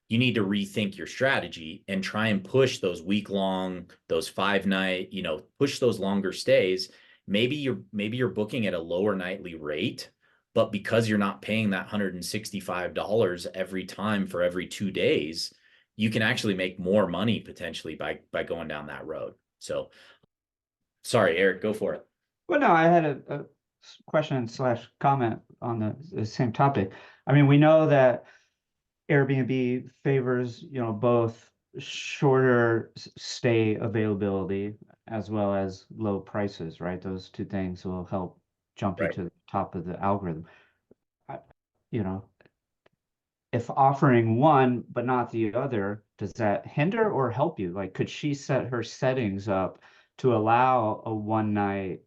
you need to rethink your strategy and try and push those week-long, those 5 night, push those longer stays. Maybe you're booking at a lower nightly rate, but because you're not paying that $165 every time for every 2 days, you can actually make more money potentially by going down that road. So sorry, Eric, go for it. well, no, I had a question slash comment on the same topic. I mean, we know that Airbnb favors, both shorter stay availability as well as low prices, right? Those two things will help jump you Right. to the top of the algorithm. I, you know, if offering one but not the other, does that hinder or help you? Like, could she set her settings up to allow a one night,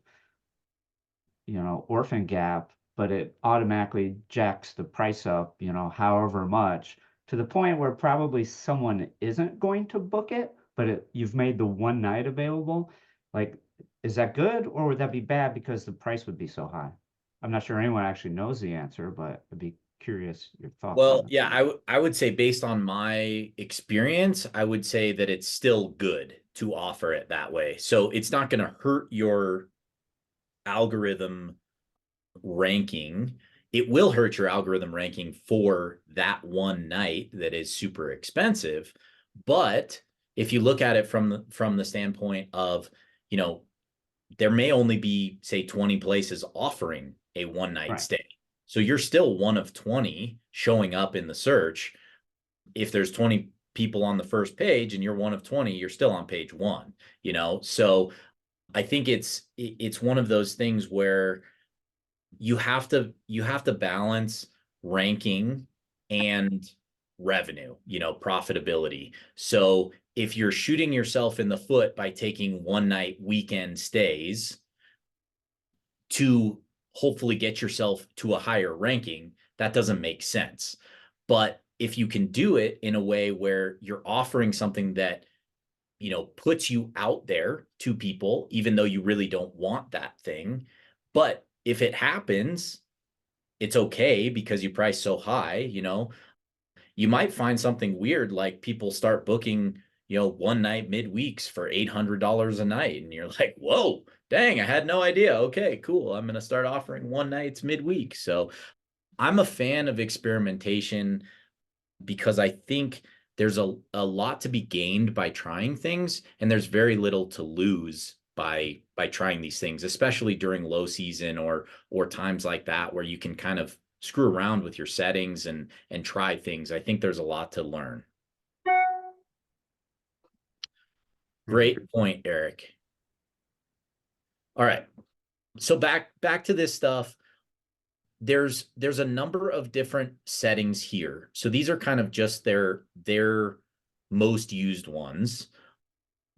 orphan gap, but it automatically jacks the price up, however much, to the point where probably someone isn't going to book it, but you've made the one night available? Like, is that good or would that be bad because the price would be so high? I'm not sure anyone actually knows the answer, but I'd be curious your thoughts on Well, it. yeah, I would say based on my experience, I would say that it's still good to offer it that way. So it's not going to hurt your algorithm ranking. It will hurt your algorithm ranking for that one night that is super expensive. But if you look at it from the standpoint of, you know, there may only be, say, 20 places offering a one night Right. stay. So you're still one of 20 showing up in the search. If there's 20 people on the first page and you're one of 20, you're still on page one, So I think it's one of those things where you have to balance ranking and revenue, profitability. So if you're shooting yourself in the foot by taking one night weekend stays to hopefully get yourself to a higher ranking, that doesn't make sense. But if you can do it in a way where you're offering something that puts you out there to people, even though you really don't want that thing, but if it happens, it's okay because you price so high, you might find something weird, like people start booking, one night midweeks for $800 a night. And you're like, whoa, dang, I had no idea. Okay, cool. I'm going to start offering one nights midweek. So I'm a fan of experimentation because I think there's a lot to be gained by trying things, and there's very little to lose by trying these things, especially during low season or times like that where you can kind of screw around with your settings and try things. I think there's a lot to learn. Great point, Eric. All right. So back to this stuff. There's a number of different settings here. So these are kind of just their most used ones.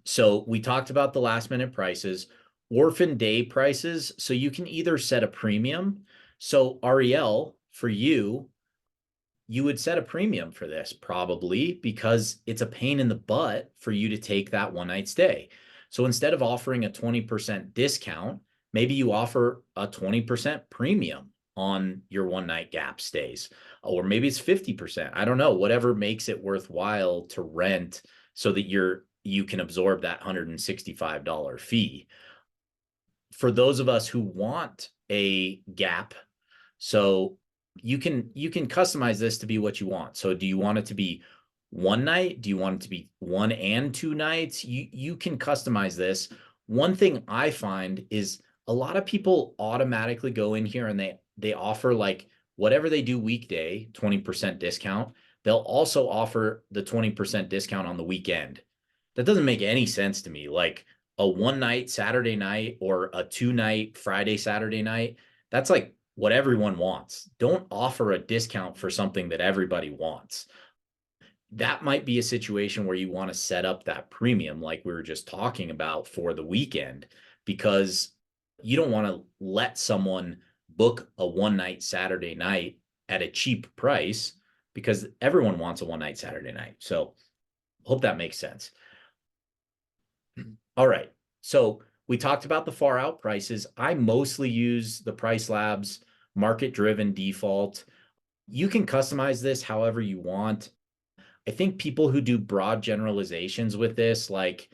So we talked about the last minute prices, orphan day prices. So you can either set a premium. So Ariel, for you would set a premium for this probably because it's a pain in the butt for you to take that one night stay. So instead of offering a 20% discount, maybe you offer a 20% premium on your one night gap stays, or maybe it's 50%. I don't know, whatever makes it worthwhile to rent so that you can absorb that $165 fee. For those of us who want a gap, so you can customize this to be what you want. So do you want it to be one night? Do you want it to be 1 and 2 nights? You can customize this. One thing I find is a lot of people automatically go in here and they offer, like, whatever they do weekday, 20% discount. They'll also offer the 20% discount on the weekend. That doesn't make any sense to me. Like a one night Saturday night or a 2 night Friday, Saturday night, that's like what everyone wants. Don't offer a discount for something that everybody wants. That might be a situation where you want to set up that premium, like we were just talking about, for the weekend, because you don't want to let someone book a one night Saturday night at a cheap price because everyone wants a one night Saturday night. So hope that makes sense. All right. So we talked about the far out prices. I mostly use the Pricelabs market driven default. You can customize this however you want. I think people who do broad generalizations with this, like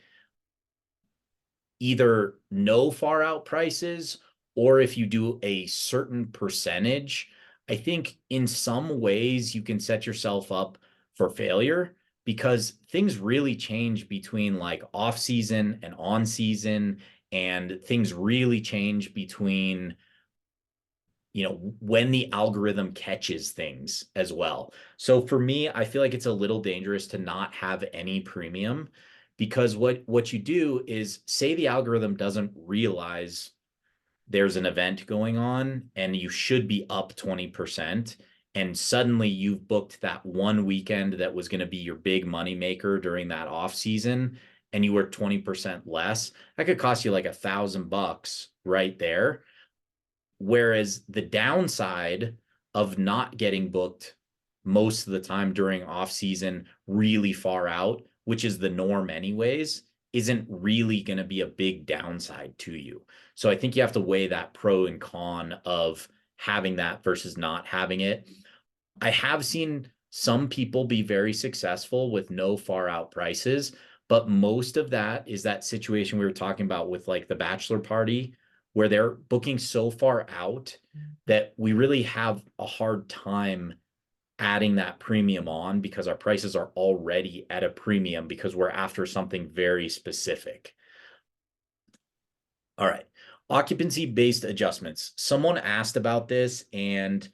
either no far out prices, or if you do a certain percentage, I think in some ways you can set yourself up for failure because things really change between like off season and on season, and things really change between when the algorithm catches things as well. So for me, I feel like it's a little dangerous to not have any premium, because what you do is, say the algorithm doesn't realize there's an event going on and you should be up 20%, and suddenly you've booked that one weekend that was going to be your big money maker during that off season, and you work 20% less. That could cost you like $1,000 right there. Whereas the downside of not getting booked most of the time during off season really far out, which is the norm anyways, isn't really going to be a big downside to you. So I think you have to weigh that pro and con of having that versus not having it. I have seen some people be very successful with no far out prices, but most of that is that situation we were talking about with like the bachelor party, where they're booking so far out that we really have a hard time adding that premium on, because our prices are already at a premium because we're after something very specific. All right. Occupancy-based adjustments. Someone asked about this, and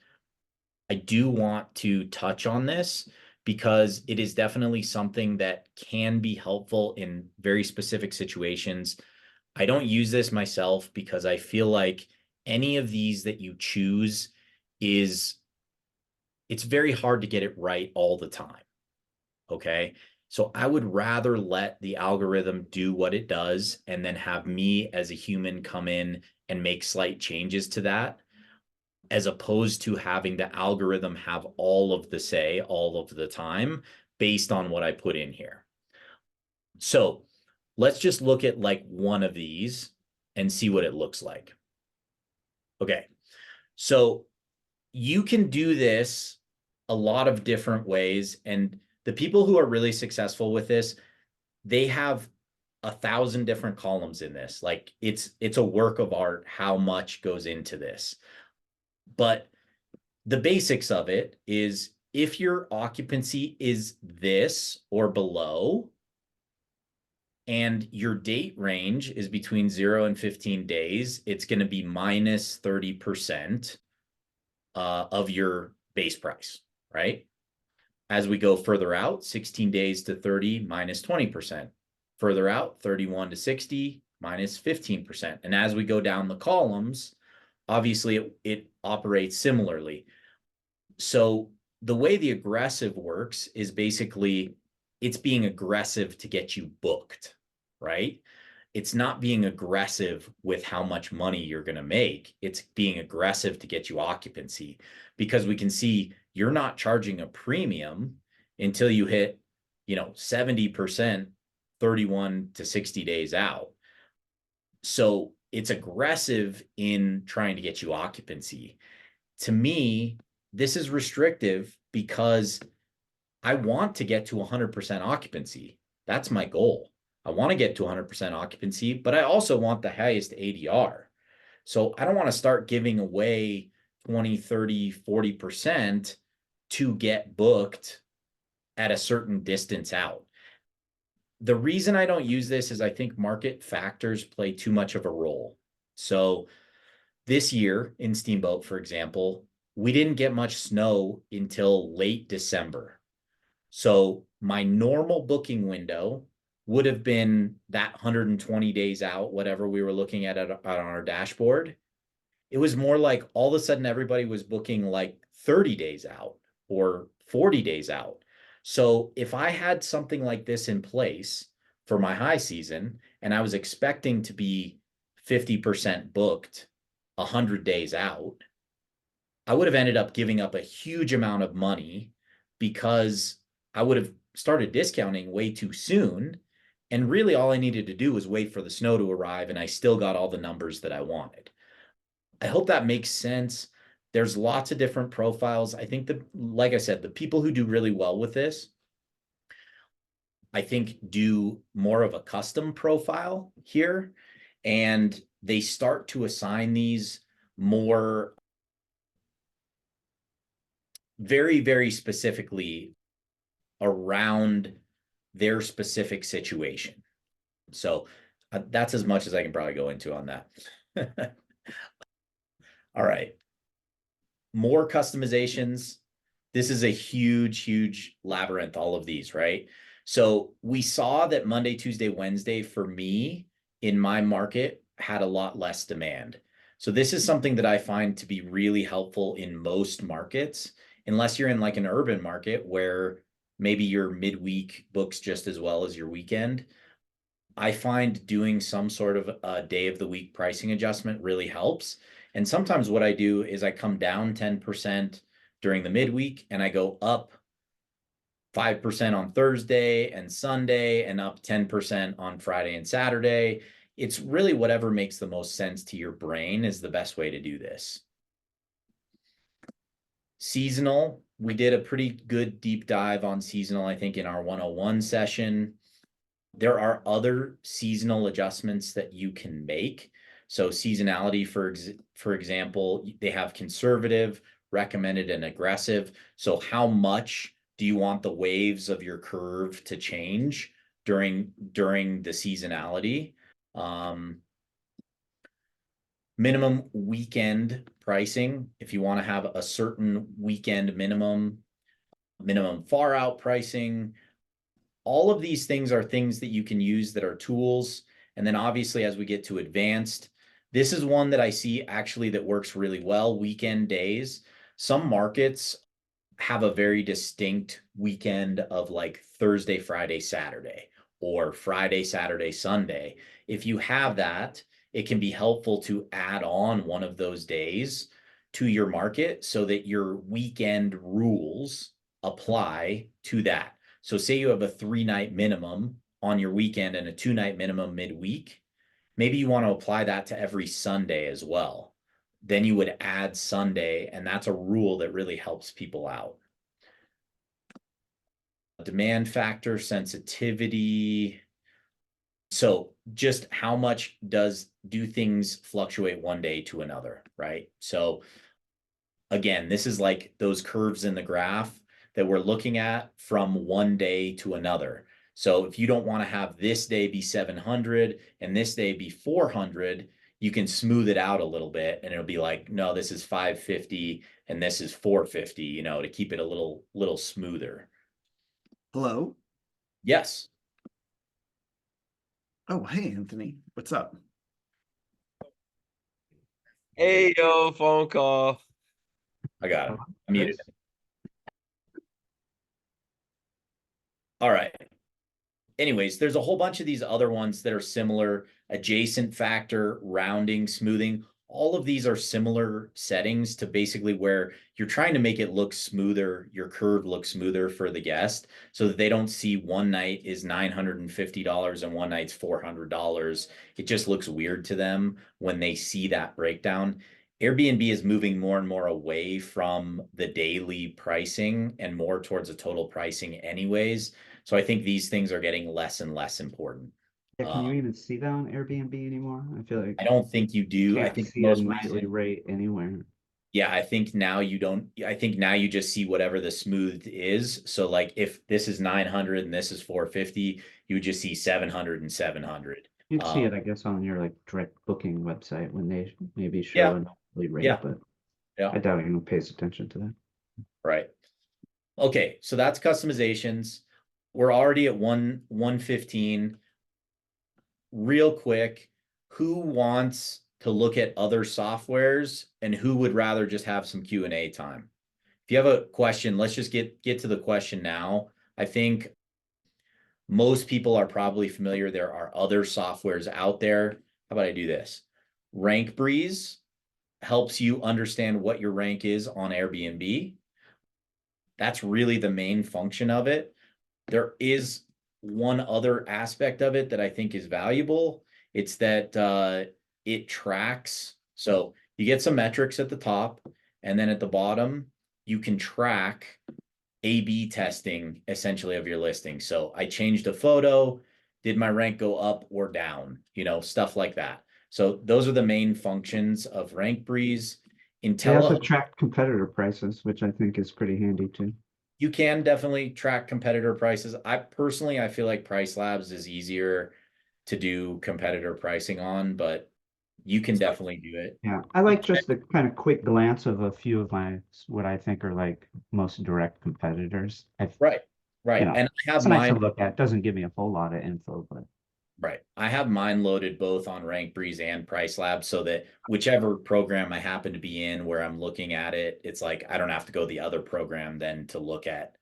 I do want to touch on this because it is definitely something that can be helpful in very specific situations. I don't use this myself because I feel like any of these that you choose it's very hard to get it right all the time. Okay. So I would rather let the algorithm do what it does and then have me as a human come in and make slight changes to that, as opposed to having the algorithm have all of the say all of the time based on what I put in here. So let's just look at like one of these and see what it looks like. Okay. So you can do this a lot of different ways. And the people who are really successful with this, they have 1,000 different columns in this. Like it's a work of art how much goes into this. But the basics of it is, if your occupancy is this or below, and your date range is between 0 and 15 days, it's going to be minus 30% of your base price, right? As we go further out, 16 days to 30, minus 20%. Further out, 31 to 60, minus 15%. And as we go down the columns, obviously it operates similarly. So the way the aggressive works is basically it's being aggressive to get you booked, right? It's not being aggressive with how much money you're going to make. It's being aggressive to get you occupancy, because we can see you're not charging a premium until you hit, 70%, 31 to 60 days out. So it's aggressive in trying to get you occupancy. To me, this is restrictive because I want to get to 100% occupancy. That's my goal. I want to get to 100% occupancy, but I also want the highest ADR. So I don't want to start giving away 20, 30, 40% to get booked at a certain distance out. The reason I don't use this is I think market factors play too much of a role. So this year in Steamboat, for example, we didn't get much snow until late December. So my normal booking window would have been that 120 days out, whatever we were looking at on our dashboard. It was more like all of a sudden everybody was booking like 30 days out or 40 days out. So if I had something like this in place for my high season and I was expecting to be 50% booked 100 days out, I would have ended up giving up a huge amount of money because I would have started discounting way too soon. And really all I needed to do was wait for the snow to arrive, and I still got all the numbers that I wanted. I hope that makes sense. There's lots of different profiles. I think that, like I said, the people who do really well with this, I think, do more of a custom profile here, and they start to assign these more very, very specifically around their specific situation. So that's as much as I can probably go into on that. All right. more customizations. This is a huge, huge labyrinth, all of these, right? So we saw that Monday, Tuesday, Wednesday for me in my market had a lot less demand. So this is something that I find to be really helpful in most markets, unless you're in like an urban market where maybe your midweek books just as well as your weekend. I find doing some sort of a day of the week pricing adjustment really helps. And sometimes what I do is I come down 10% during the midweek and I go up 5% on Thursday and Sunday and up 10% on Friday and Saturday. It's really whatever makes the most sense to your brain is the best way to do this. Seasonal, we did a pretty good deep dive on seasonal, I think, in our 101 session. There are other seasonal adjustments that you can make. So seasonality, for example, they have conservative, recommended, and aggressive. So how much do you want the waves of your curve to change during the seasonality? Minimum weekend pricing, if you want to have a certain weekend minimum far out pricing. All of these things are things that you can use that are tools. And then obviously, as we get to advanced, this is one that I see actually that works really well, weekend days. Some markets have a very distinct weekend of like Thursday, Friday, Saturday, or Friday, Saturday, Sunday. If you have that, it can be helpful to add on one of those days to your market so that your weekend rules apply to that. So say you have a 3-night minimum on your weekend and a 2-night minimum midweek. Maybe you want to apply that to every Sunday as well. Then you would add Sunday, and that's a rule that really helps people out. Demand factor, sensitivity. So just how much do things fluctuate one day to another, right? So again, this is like those curves in the graph that we're looking at from one day to another. So if you don't want to have this day be 700 and this day be 400, you can smooth it out a little bit and it'll be like, no, this is 550 and this is 450, you know, to keep it a little smoother. Hello. Yes. Oh, hey, Anthony. What's up? Hey, yo, phone call. I got it. I muted it. All right. Anyways, there's a whole bunch of these other ones that are similar: adjacent factor, rounding, smoothing. All of these are similar settings to basically where you're trying to make it look smoother, your curve look smoother for the guest so that they don't see one night is $950 and one night's $400. It just looks weird to them when they see that breakdown. Airbnb is moving more and more away from the daily pricing and more towards a total pricing anyways. So I think these things are getting less and less important. Yeah, can you even see that on Airbnb anymore? I feel like I don't think you do. I can't think see a most nightly recent, rate anywhere. yeah, I think now you don't. I think now you just see whatever the smooth is. So like if this is 900 and this is 450, you would just see 700 and 700. You'd see it, I guess, on your like direct booking website when they maybe show Yeah. a nightly rate, Yeah. but Yeah. I doubt anyone pays attention to that. Right. Okay, so that's customizations. We're already at 115. Real quick, who wants to look at other softwares and who would rather just have some Q&A time? If you have a question, let's just get to the question now. I think most people are probably familiar. There are other softwares out there. How about I do this? Rank Breeze helps you understand what your rank is on Airbnb. That's really the main function of it. There is one other aspect of it that I think is valuable. It's that it tracks. So you get some metrics at the top, and then at the bottom, you can track A/B testing essentially of your listing. So I changed a photo. Did my rank go up or down? You know, stuff like that. So those are the main functions of Rank Breeze. They also Intella, track competitor prices, which I think is pretty handy too. you can definitely track competitor prices. I feel like Pricelabs is easier to do competitor pricing on, but you can definitely do it. Yeah, I like just the kind of quick glance of a few of my, what I think are like most direct competitors. Right. You Right. know, And I have it's nice to mine. look at. Doesn't give me a whole lot of info, but Right. I have mine loaded both on RankBreeze and Pricelabs so that whichever program I happen to be in where I'm looking at it, it's like I don't have to go the other program then to look at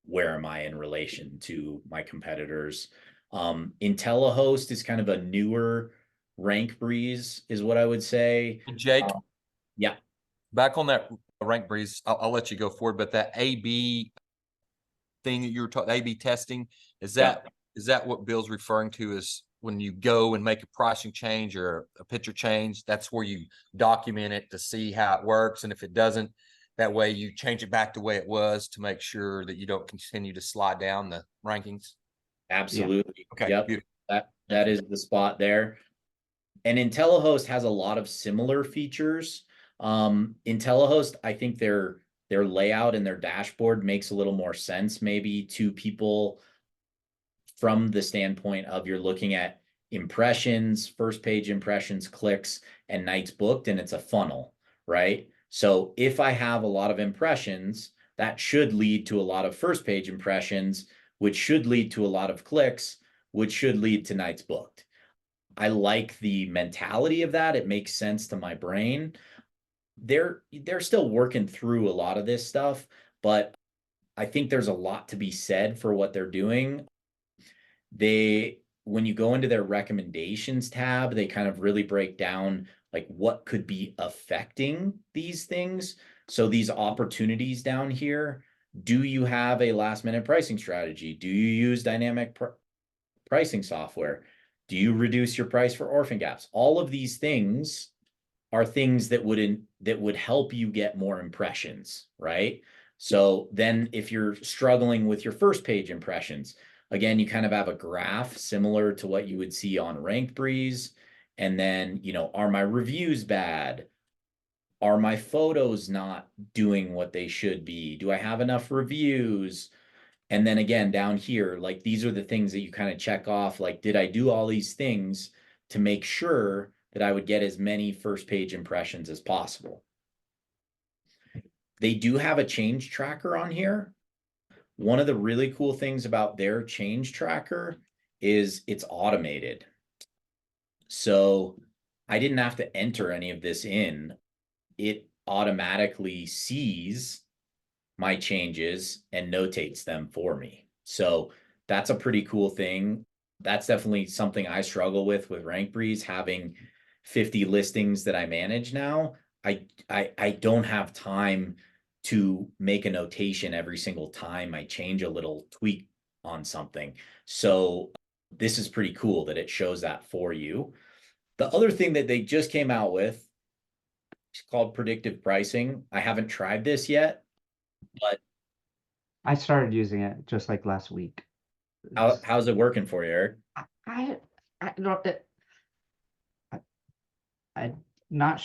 where am I in relation to my competitors. IntelliHost is kind of a newer RankBreeze is what I would say. And Jake, Yeah. back on that rank breeze, I'll let you go forward, but that AB thing that you were talking, AB testing, is that what Bill's referring to as when you go and make a pricing change or a picture change? That's where you document it to see how it works, and if it doesn't, that way you change it back the way it was to make sure that you don't continue to slide down the rankings. Absolutely. Okay, Yep. beautiful. That is the spot there. And IntelliHost has a lot of similar features. IntelliHost, I think their layout and their dashboard makes a little more sense maybe to people from the standpoint of you're looking at impressions, first page impressions, clicks, and nights booked, and it's a funnel, right? So if I have a lot of impressions, that should lead to a lot of first page impressions, which should lead to a lot of clicks, which should lead to nights booked. I like the mentality of that. It makes sense to my brain. They're still working through a lot of this stuff, but I think there's a lot to be said for what they're doing. When you go into their recommendations tab, they kind of really break down like what could be affecting these things. So these opportunities down here, do you have a last minute pricing strategy? Do you use dynamic pricing software? Do you reduce your price for orphan gaps? All of these things are things that would help you get more impressions, right? So then if you're struggling with your first page impressions, again, you kind of have a graph similar to what you would see on RankBreeze. And then, are my reviews bad? Are my photos not doing what they should be? Do I have enough reviews? And then again, down here, like these are the things that you kind of check off. Like, did I do all these things to make sure that I would get as many first page impressions as possible? They do have a change tracker on here. One of the really cool things about their change tracker is it's automated. So I didn't have to enter any of this in. It automatically sees my changes and notates them for me. So that's a pretty cool thing. That's definitely something I struggle with RankBreeze, having 50 listings that I manage now. I don't have time to make a notation every single time I change a little tweak on something. So this is pretty cool that it shows that for you. The other thing that they just came out with is called predictive pricing. I haven't tried this yet, but I started using it just like last week. how's it working for you, Eric? I, I don't, I'm not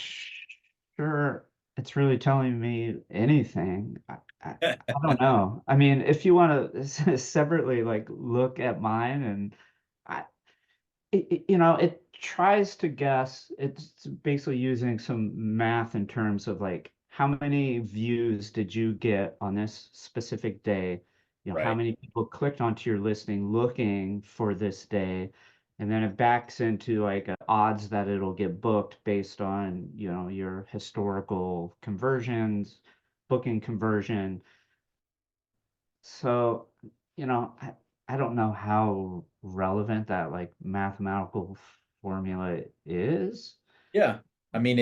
sure it's really telling me anything. I don't know. I mean, if you want to separately like look at mine and I, it tries to guess. It's basically using some math in terms of like how many views did you get on this specific day? How Right. many people clicked onto your listing looking for this day? And then it backs into like odds that it'll get booked based on, your historical conversions, booking conversion. So, I don't know how relevant that like mathematical formula is. Yeah. I mean,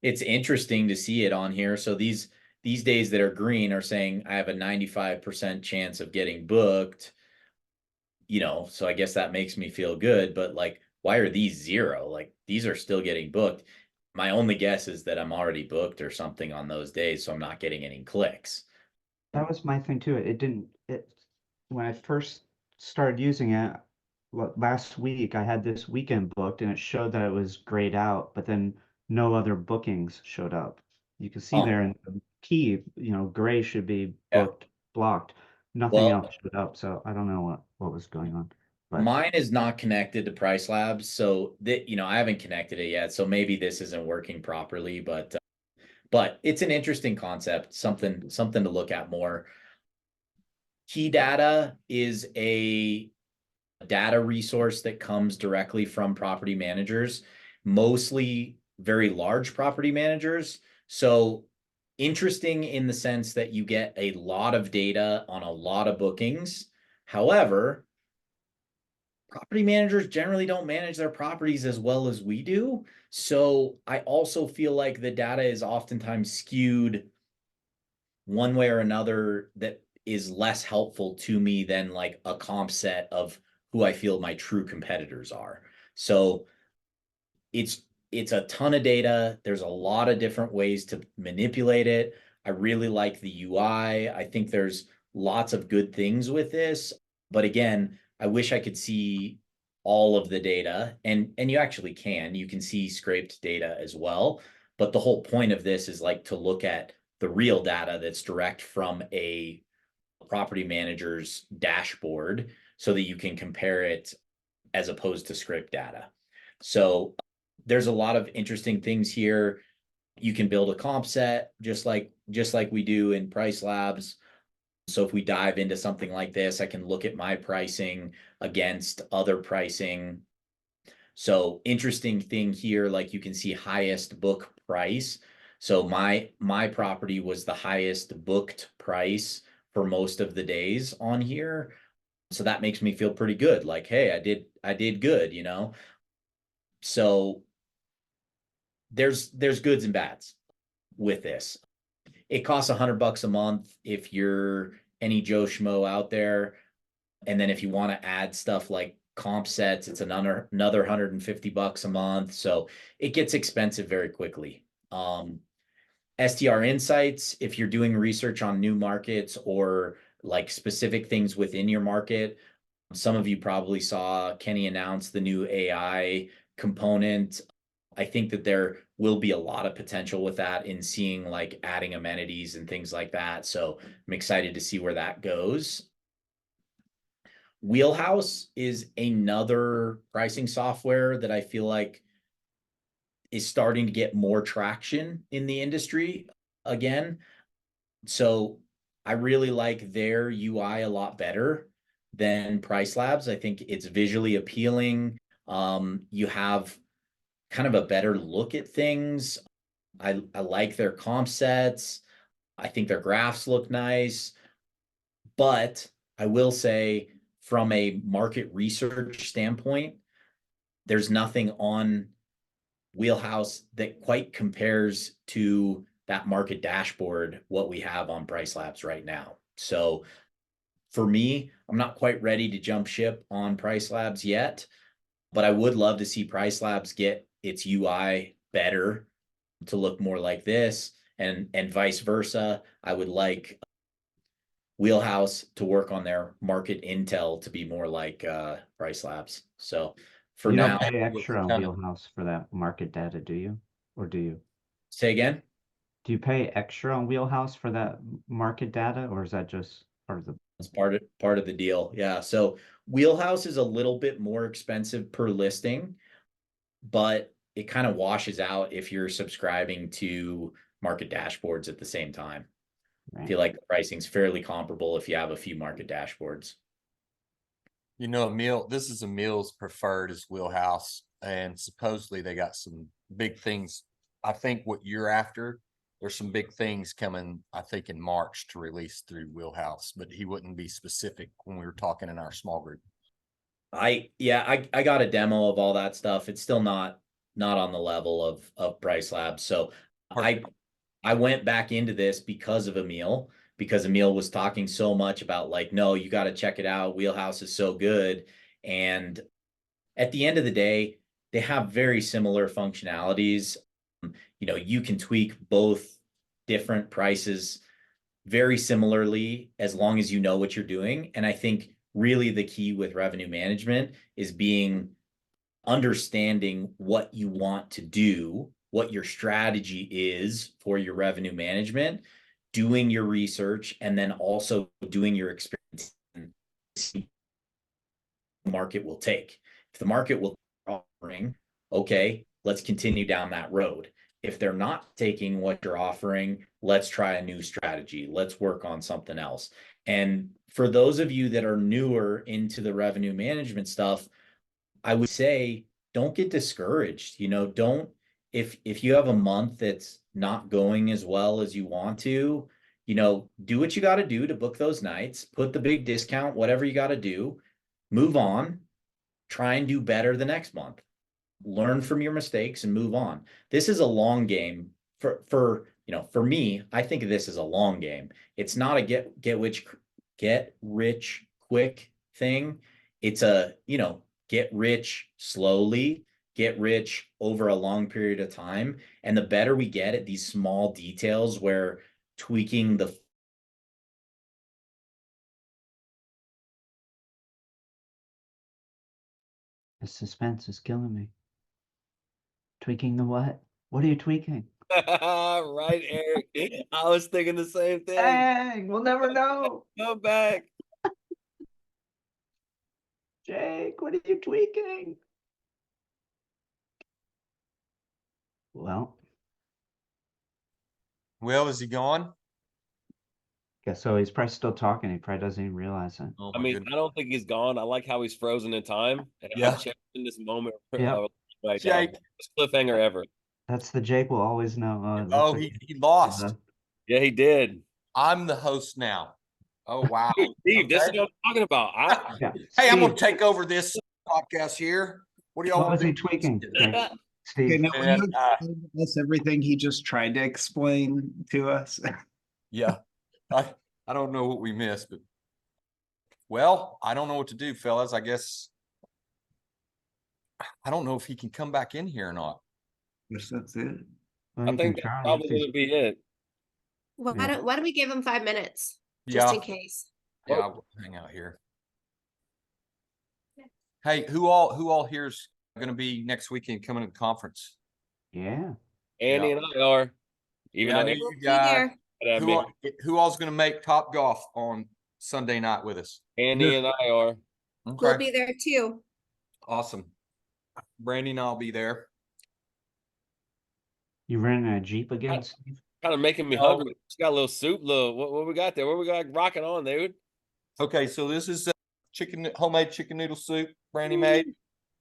it's interesting to see it on here. So these days that are green are saying I have a 95% chance of getting booked, so I guess that makes me feel good, but like why are these zero? Like these are still getting booked. My only guess is that I'm already booked or something on those days, so I'm not getting any clicks. That was my thing too. When I first started using it last week, I had this weekend booked and it showed that it was grayed out, but then no other bookings showed up. You can see Huh. there in the key, gray should be Yeah. booked, blocked. Nothing Well, else showed up, so I don't know what was going on. But Mine is not connected to Pricelabs, so that I haven't connected it yet. So maybe this isn't working properly, but it's an interesting concept, something to look at more. Key data is a data resource that comes directly from property managers, mostly very large property managers. So interesting in the sense that you get a lot of data on a lot of bookings. However, property managers generally don't manage their properties as well as we do. So I also feel like the data is oftentimes skewed one way or another that is less helpful to me than like a comp set of who I feel my true competitors are. So it's a ton of data. There's a lot of different ways to manipulate it. I really like the UI. I think there's lots of good things with this. But again, I wish I could see all of the data, and you actually can. You can see scraped data as well. But the whole point of this is like to look at the real data that's direct from a property manager's dashboard so that you can compare it as opposed to script data. So there's a lot of interesting things here. You can build a comp set just like we do in Pricelabs. So if we dive into something like this, I can look at my pricing against other pricing. So interesting thing here, like you can see highest book price. So my property was the highest booked price for most of the days on here. So that makes me feel pretty good. Like, hey, I did good, So there's goods and bads with this. It costs $100 a month if you're any Joe Schmo out there. And then if you want to add stuff like comp sets, it's another $150 a month. So it gets expensive very quickly. STR Insights, if you're doing research on new markets or like specific things within your market, some of you probably saw Kenny announce the new AI component. I think that there will be a lot of potential with that in seeing like adding amenities and things like that. So I'm excited to see where that goes. Wheelhouse is another pricing software that I feel like is starting to get more traction in the industry again. So I really like their UI a lot better than Pricelabs. I think it's visually appealing. You have kind of a better look at things. I like their comp sets. I think their graphs look nice. But I will say, from a market research standpoint, there's nothing on Wheelhouse that quite compares to that market dashboard, what we have on Pricelabs right now. So for me, I'm not quite ready to jump ship on Pricelabs yet, but I would love to see Pricelabs get its UI better to look more like this, and vice versa. I would like Wheelhouse to work on their market intel to be more like Pricelabs. So for you now, don't pay With extra on kind of Wheelhouse for that market data, do you? Or do you? say again. Do you pay extra on Wheelhouse for that market data, or is that just part of the? It's part of the deal. Yeah. So Wheelhouse is a little bit more expensive per listing, but it kind of washes out if you're subscribing to market dashboards at the same time. I Right. feel like the pricing's fairly comparable if you have a few market dashboards. Emil, this is Emil's preferred is Wheelhouse, and supposedly they got some big things. I think what you're after, there's some big things coming, I think in March to release through Wheelhouse, but he wouldn't be specific when we were talking in our small group. I got a demo of all that stuff. It's still not on the level of Pricelabs. So I went back into this because of Emil, because Emil was talking so much about like, no, you got to check it out. Wheelhouse is so good. And at the end of the day, they have very similar functionalities. You can tweak both different prices very similarly as long as you know what you're doing. And I think really the key with revenue management is understanding what you want to do, what your strategy is for your revenue management, doing your research, and then also doing your experience market will take. If the market will offering, okay, let's continue down that road. If they're not taking what you're offering, let's try a new strategy. Let's work on something else. And for those of you that are newer into the revenue management stuff, I would say don't get discouraged. Don't if you have a month that's not going as well as you want to, do what you got to do to book those nights, put the big discount, whatever you got to do, move on, try and do better the next month. Learn from your mistakes and move on. This is a long game for me. I think of this as a long game. It's not a get rich quick thing. It's a, get rich slowly, get rich over a long period of time. And the better we get at these small details where tweaking the suspense is killing me. Tweaking the what? What are you tweaking? Right, Eric. I was thinking the same thing. Dang, we'll never know. Go back. Jake, what are you tweaking? Well, Is he gone? guess so. He's probably still talking. He probably doesn't even realize it. Oh I my mean, goodness. I don't think he's gone. I like how he's frozen in time. And Yeah. I'm cherishing this moment Yeah. right now. Jake. Best cliffhanger ever. That's the Jake will always know. Oh, that's he lost. Yeah, he did. I'm the host now. Oh, wow. Hey, Steve, this is Okay. what I'm talking about. yeah. Hey, I'm Steve, going to take over this podcast here. What do y'all what want was to he do? tweaking? Jake? Okay, Steve, now will And, you explain to us everything he just tried to explain to us? Yeah, I don't know what we missed, but well, I don't know what to do, fellas. I guess I don't know if he can come back in here or not. Guess that's it. well, I you think can that's try. probably going to be it. Why Yeah. don't we give him 5 minutes just Yeah, in case? yeah, we'll hang out here. Hey, who all here's going to be next weekend coming to the conference? Yeah. Andy Yeah. and I are. Even Yeah, I though know Eric you We'll be guys. there. Who all's going to make Top Golf on Sunday night with us? Andy and I are. We'll Okay, be there too. awesome. Brandy and I'll be there. You renting a Jeep again, Steve? Kind of making me Oh. hungry. Just got a little soup. What we got there? What we got rocking on, dude? Okay, so this is homemade chicken noodle soup Brandy made.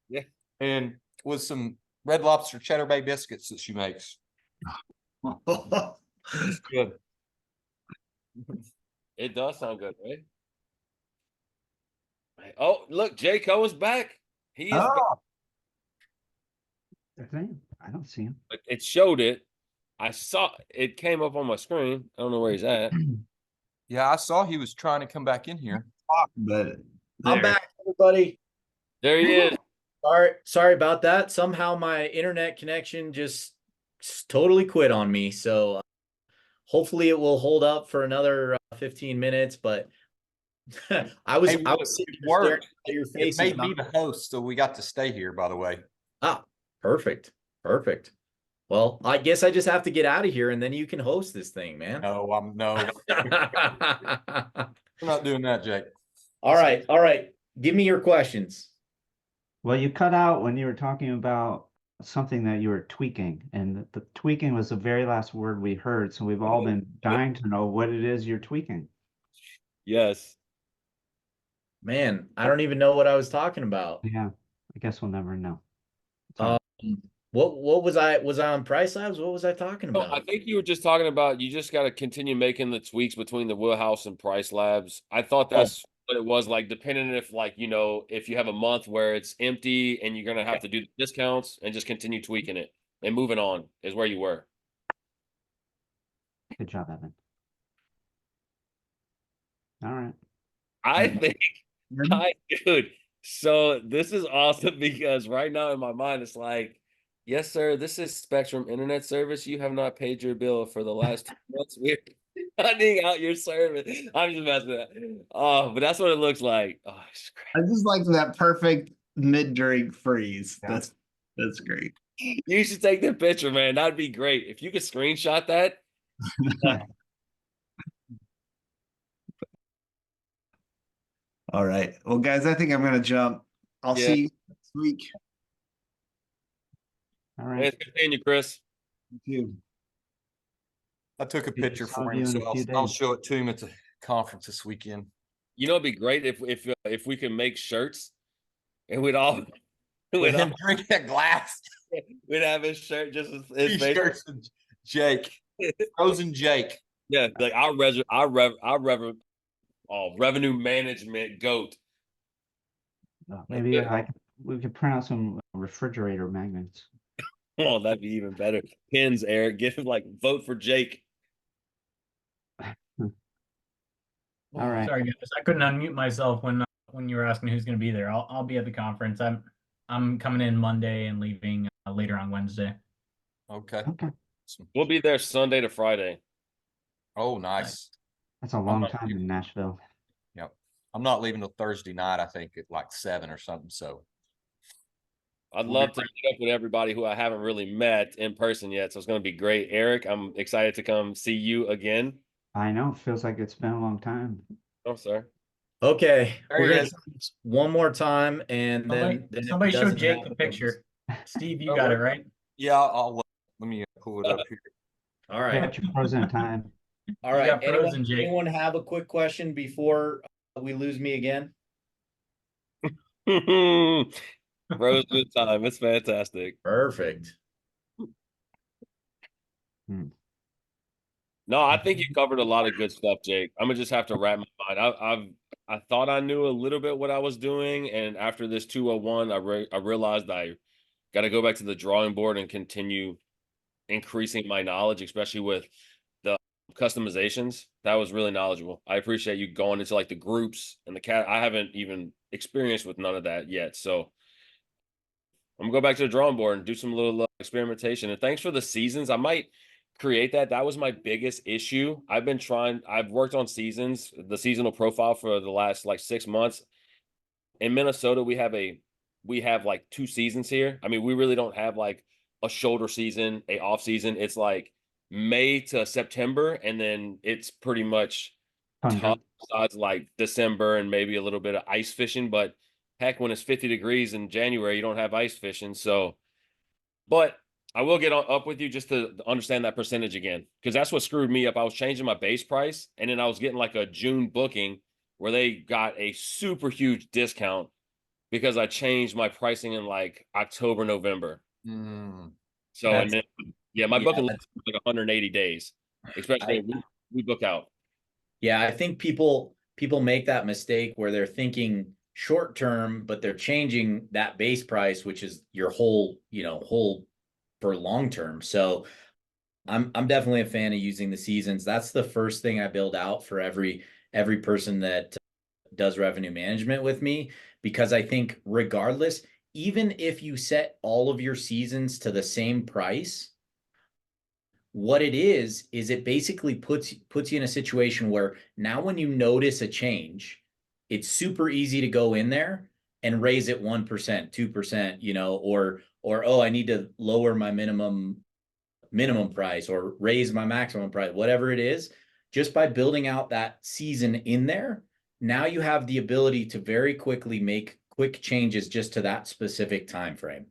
Yeah. And with some Red Lobster Cheddar Bay biscuits that she makes. It's good. It does sound good, right? Oh, look, Jake Cohen's back. He is back. Oh, That's him. I don't see him. It showed it. I saw it came up on my screen. I don't know where he's at. Yeah, I saw he was trying to come back in here. but I'm there. back, everybody. There he is. Sorry about that. Somehow my internet connection just totally quit on me. So hopefully it will hold up for another 15 minutes. But I was Hey, I was sitting it here staring worked. at your It faces. made me the host, so we got to stay here, by the way. Perfect. Well, I guess I just have to get out of here and then you can host this thing, man. No, we're not doing that, Jake. All right. Give me your questions. Well, you cut out when you were talking about something that you were tweaking, and the tweaking was the very last word we heard. So we've all been dying to know what it is you're tweaking. Yes. Man, I don't even know what I was talking about. Yeah, I guess we'll never know. What was I on Pricelabs? What was I talking No, about? I think you were just talking about you just got to continue making the tweaks between the wheelhouse and Pricelabs. I thought that's what it was like, depending if if you have a month where it's empty and you're gonna have to do the discounts and just continue tweaking it and moving on is where you were. Good job, Evan. All right. I think dude. So this is awesome because right now in my mind it's like, yes, sir, this is Spectrum Internet Service. You have not paid your bill for the last 2 months. We're cutting out your service. I'm just messing with that. Oh, but that's what it looks like. Oh, it's I just like that perfect mid-drink freeze. Yeah. That's great. You should take the picture, man. That'd be great. If you could screenshot that. All right. Well, guys, I think I'm gonna jump. I'll Yeah. see you next week. All Hey, right. it's good seeing you, Chris. You too. I took a Good to picture some for of him, you in so a few I'll days. show it to him at the conference this weekend. You know, it'd be great if we could make shirts and we'd all With we'd, all, him drinking that glass. we'd have his shirt just his face. T-shirts and Jake. Frozen Jake. Yeah, like our revenue management goat. Maybe we could print out some refrigerator magnets. Oh, that'd be even better. Pins, Eric. Give him like vote for Jake. All right. Sorry, guys. I couldn't unmute myself when you were asking who's going to be there. I'll be at the conference. I'm coming in Monday and leaving later on Wednesday. Okay. Okay. We'll be there Sunday to Friday. Oh, nice. That's a long not time in Nashville. Yep. I'm not leaving till Thursday night, I think at like 7 or something. So I'd We'll love be to meet up with everybody who I haven't really met in person yet. So it's going to be great. Eric, I'm excited to come see you again. I know. It feels like it's been a long time. Oh, sir. Okay, There we're he gonna is. try this one more time, and then if Somebody it show doesn't Jake the happen, picture. Steve, you Oh, got it what? right. yeah, let me pull it up here. All You right. got your frozen time. All You right. got frozen, Jake. Anyone have a quick question before we lose me again? Rose, good time. It's fantastic. Perfect. No, I think you covered a lot of good stuff, Jake. I'm gonna just have to wrap my mind. I thought I knew a little bit what I was doing, and after this 201, I realized I got to go back to the drawing board and continue increasing my knowledge, especially with the customizations. That was really knowledgeable. I appreciate you going into like the groups and the cat. I haven't even experienced with none of that yet, so I'm gonna go back to the drawing board and do some little experimentation. And thanks for the seasons. I might create that. That was my biggest issue. I've worked on seasons, the seasonal profile for the last like 6 months. In Minnesota, we have like 2 seasons here. I mean, we really don't have like a shoulder season, a off season. It's like May to September, and then it's pretty much Tundra. tough besides like December and maybe a little bit of ice fishing. But heck, when it's 50 degrees in January, you don't have ice fishing. So, but I will get up with you just to understand that percentage again, because that's what screwed me up. I was changing my base price, and then I was getting like a June booking where they got a super huge discount because I changed my pricing in like October, November. So, and then, yeah, my booking that's- was like 180 days, especially we book out. Yeah, I think people make that mistake where they're thinking short term, but they're changing that base price, which is your whole for long term. So I'm definitely a fan of using the seasons. That's the first thing I build out for every person that does revenue management with me, because I think regardless, even if you set all of your seasons to the same price, what it is it basically puts you in a situation where now when you notice a change, it's super easy to go in there and raise it 1%, 2%, or oh, I need to lower my minimum price or raise my maximum price, whatever it is. Just by building out that season in there, now you have the ability to very quickly make quick changes just to that specific time frame.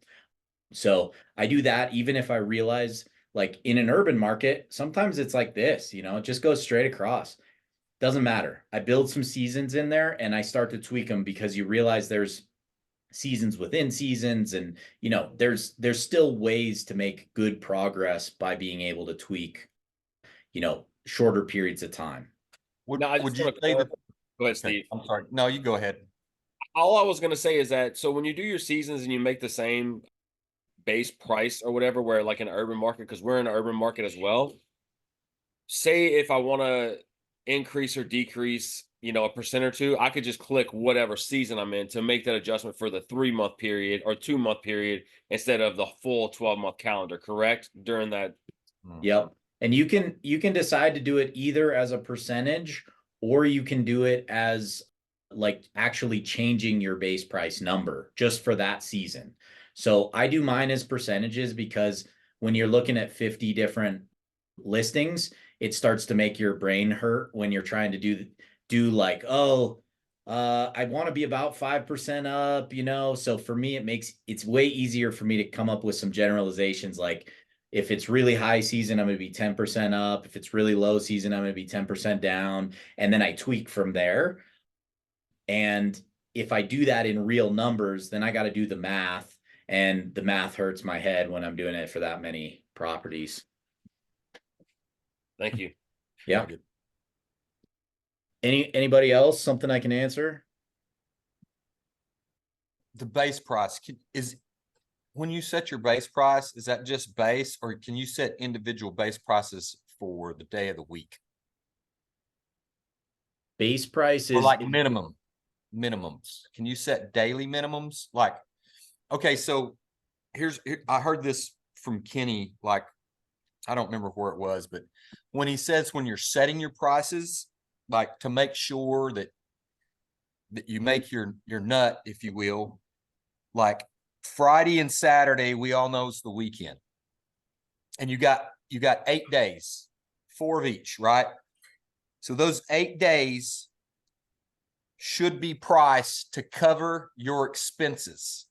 So I do that even if I realize, like in an urban market, sometimes it's like this, it just goes straight across. Doesn't matter. I build some seasons in there and I start to tweak them, because you realize there's seasons within seasons, and there's still ways to make good progress by being able to tweak shorter periods of time. Would Now, I just you want to say that? go ahead, Okay, Steve. I'm sorry. No, you go ahead. All I was going to say is that, so when you do your seasons and you make the same base price or whatever, where like an urban market, because we're in an urban market as well, say if I want to increase or decrease, a percent or two, I could just click whatever season I'm in to make that adjustment for the 3-month period or 2-month period instead of the full 12-month calendar, correct? During that. Yep. And you can decide to do it either as a percentage, or you can do it as like actually changing your base price number just for that season. So I do mine as percentages, because when you're looking at 50 different listings, it starts to make your brain hurt when you're trying to do like, oh, I want to be about 5% up, so for me it's way easier for me to come up with some generalizations. Like if it's really high season, I'm going to be 10% up. If it's really low season, I'm going to be 10% down, and then I tweak from there. And if I do that in real numbers, then I got to do the math, and the math hurts my head when I'm doing it for that many properties. Thank you. Yeah. Anybody else? Something I can answer? The base price is when you set your base price, is that just base, or can you set individual base prices for the day of the week? Base price Or is like minimums. Can you set daily minimums? Like, okay, so I heard this from Kenny, like, I don't remember where it was, but when he says when you're setting your prices, like to make sure that you make your nut, if you will, like Friday and Saturday, we all know it's the weekend. And you got 8 days, 4 of each, right? So those 8 days should be priced to cover your expenses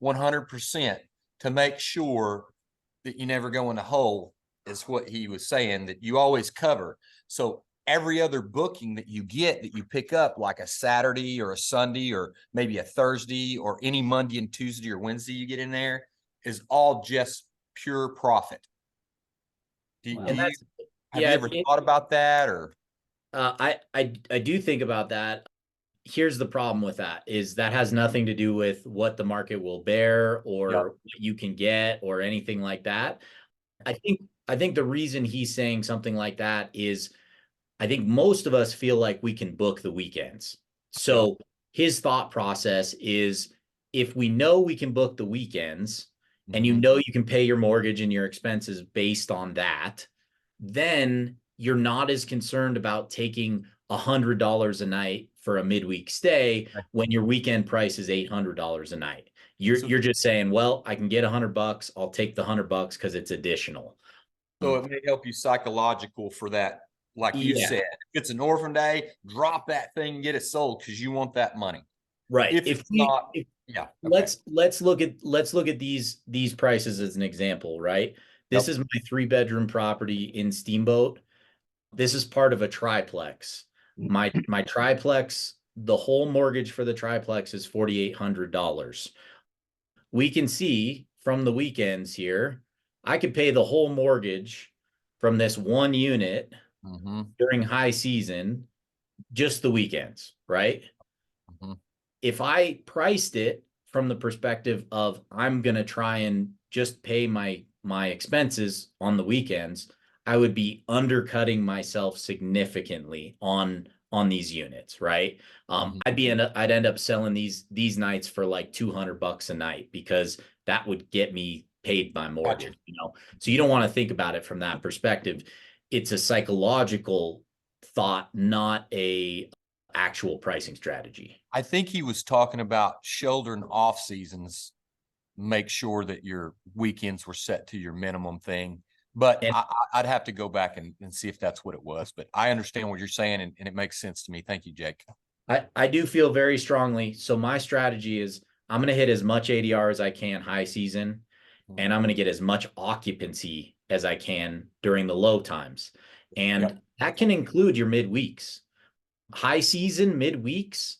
100% to make sure that you never go in a hole, is what he was saying, that you always cover. So every other booking that you get, that you pick up, like a Saturday or a Sunday or maybe a Thursday or any Monday and Tuesday or Wednesday you get in there, is all just pure profit. Well, Have you ever thought about that? Or I do think about that. Here's the problem with that is that has nothing to do with what the market will bear or Yep. what you can get or anything like that. I think the reason he's saying something like that is I think most of us feel like we can book the weekends. So his thought process is if we know we can book the weekends and you know you can pay your mortgage and your expenses based on that, then you're not as concerned about taking $100 a night for a midweek stay when your weekend price is $800 a night. You're just saying, well, I can get $100. I'll take the $100 because it's additional. So it may help you psychological for that. Like you said, if it's an orphan day, drop that thing and get it sold because you want that money. Right. If it's not, let's look at these prices as an example, right? This is my 3-bedroom property in Steamboat. This is part of a triplex. My triplex, the whole mortgage for the triplex is $4,800. We can see from the weekends here, I could pay the whole mortgage from this one unit during high season, just the weekends, right? If I priced it from the perspective of I'm going to try and just pay my expenses on the weekends, I would be undercutting myself significantly on these units, right? I'd end up selling these nights for like $200 a night because that would get me paid my mortgage, So you don't want to think about it from that perspective. It's a psychological thought, not a actual pricing strategy. I think he was talking about shoulder and off seasons. Make sure that your weekends were set to your minimum thing. But I'd have to go back and see if that's what it was. But I understand what you're saying, and it makes sense to me. Thank you, Jake. I do feel very strongly. So my strategy is I'm going to hit as much ADR as I can high season, and I'm going to get as much occupancy as I can during the low times. And that can include your midweeks. High season, midweeks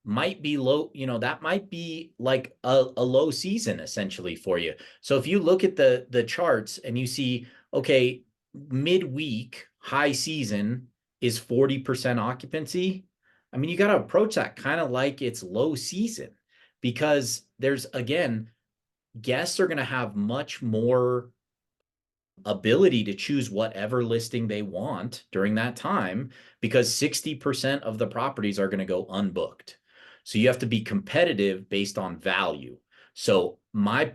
might be low, that might be like a low season essentially for you. So if you look at the charts and you see, okay, midweek high season is 40% occupancy. I mean, you got to approach that kind of like it's low season because there's, again, guests are going to have much more ability to choose whatever listing they want during that time because 60% of the properties are going to go unbooked. So you have to be competitive based on value. So my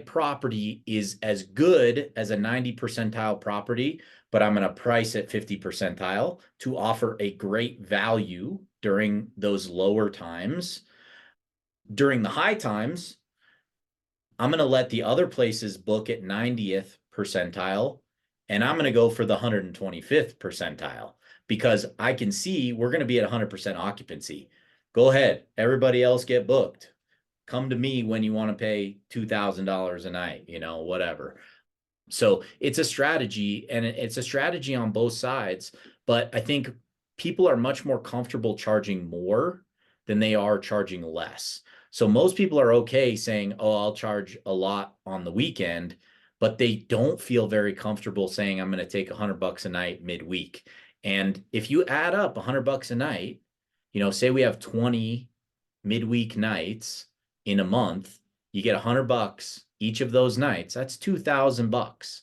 property is as good as a 90 percentile property, but I'm going to price at 50 percentile to offer a great value during those lower times. During the high times, I'm going to let the other places book at 90th percentile, and I'm going to go for the 125th percentile because I can see we're going to be at 100% occupancy. Go ahead. Everybody else get booked. Come to me when you want to pay $2,000 a night, whatever. So it's a strategy, and it's a strategy on both sides. But I think people are much more comfortable charging more than they are charging less. So most people are okay saying, oh, I'll charge a lot on the weekend, but they don't feel very comfortable saying, I'm going to take $100 a night midweek. And if you add up $100 a night, say we have 20 midweek nights in a month, you get $100 each of those nights. That's $2,000.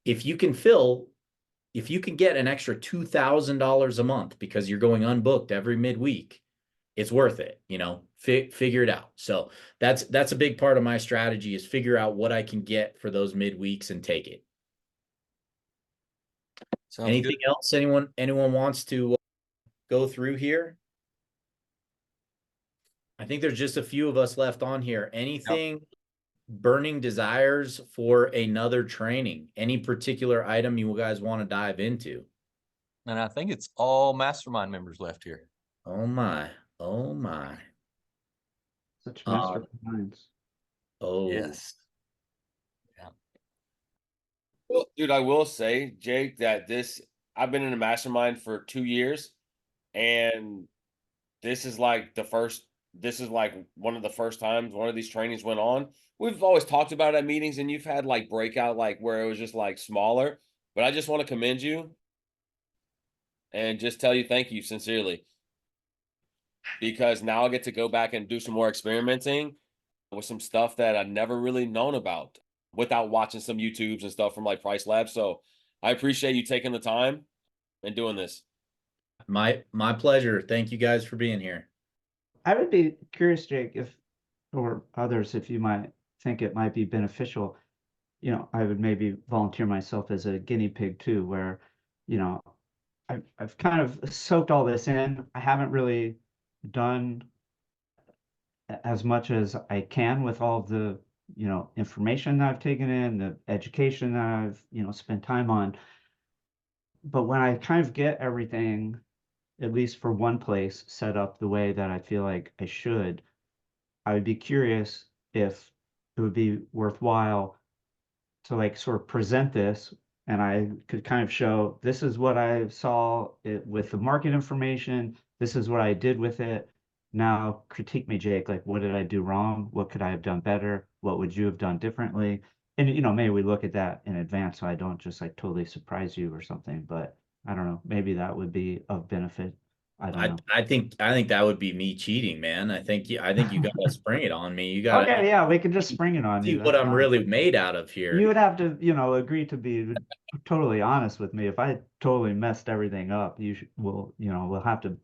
If you can get an extra $2,000 a month because you're going unbooked every midweek, it's worth it. Figure it out. So that's a big part of my strategy, is figure out what I can get for those midweeks and take it. Sounds Anything good. else anyone wants to go through here? I think there's just a few of us left on here. Anything burning desires for another training? Any particular item you guys want to dive into? And I think it's all mastermind members left here. Oh my. Oh my. Such master minds. Oh. Yes. Well, dude, I will say, Jake, that I've been in a mastermind for 2 years, and this is like one of the first times one of these trainings went on. We've always talked about it at meetings, and you've had like breakout, like where it was just like smaller, but I just want to commend you and just tell you thank you sincerely, because now I get to go back and do some more experimenting with some stuff that I've never really known about without watching some YouTubes and stuff from like Pricelabs. So I appreciate you taking the time and doing this. My pleasure. Thank you guys for being here. I would be curious, Jake, or others, if you might think it might be beneficial. I would maybe volunteer myself as a guinea pig too, where, I've kind of soaked all this in. I haven't really done as much as I can with all of the, information that I've taken in, the education that I've, spent time on. But when I kind of get everything, at least for one place, set up the way that I feel like I should, I would be curious if it would be worthwhile to like sort of present this, and I could kind of show, this is what I saw it with the market information, this is what I did with it. Now critique me, Jake, like what did I do wrong? What could I have done better? What would you have done differently? And maybe we look at that in advance so I don't just like totally surprise you or something, but I don't know, maybe that would be of benefit. I don't know. I think that would be me cheating, man. I think you gotta spring it on me. You gotta Okay, yeah, we can just spring it on see you. what That's I'm fine. really made out of here. You would have to, agree to be totally honest with me. If I totally messed everything up, we'll have to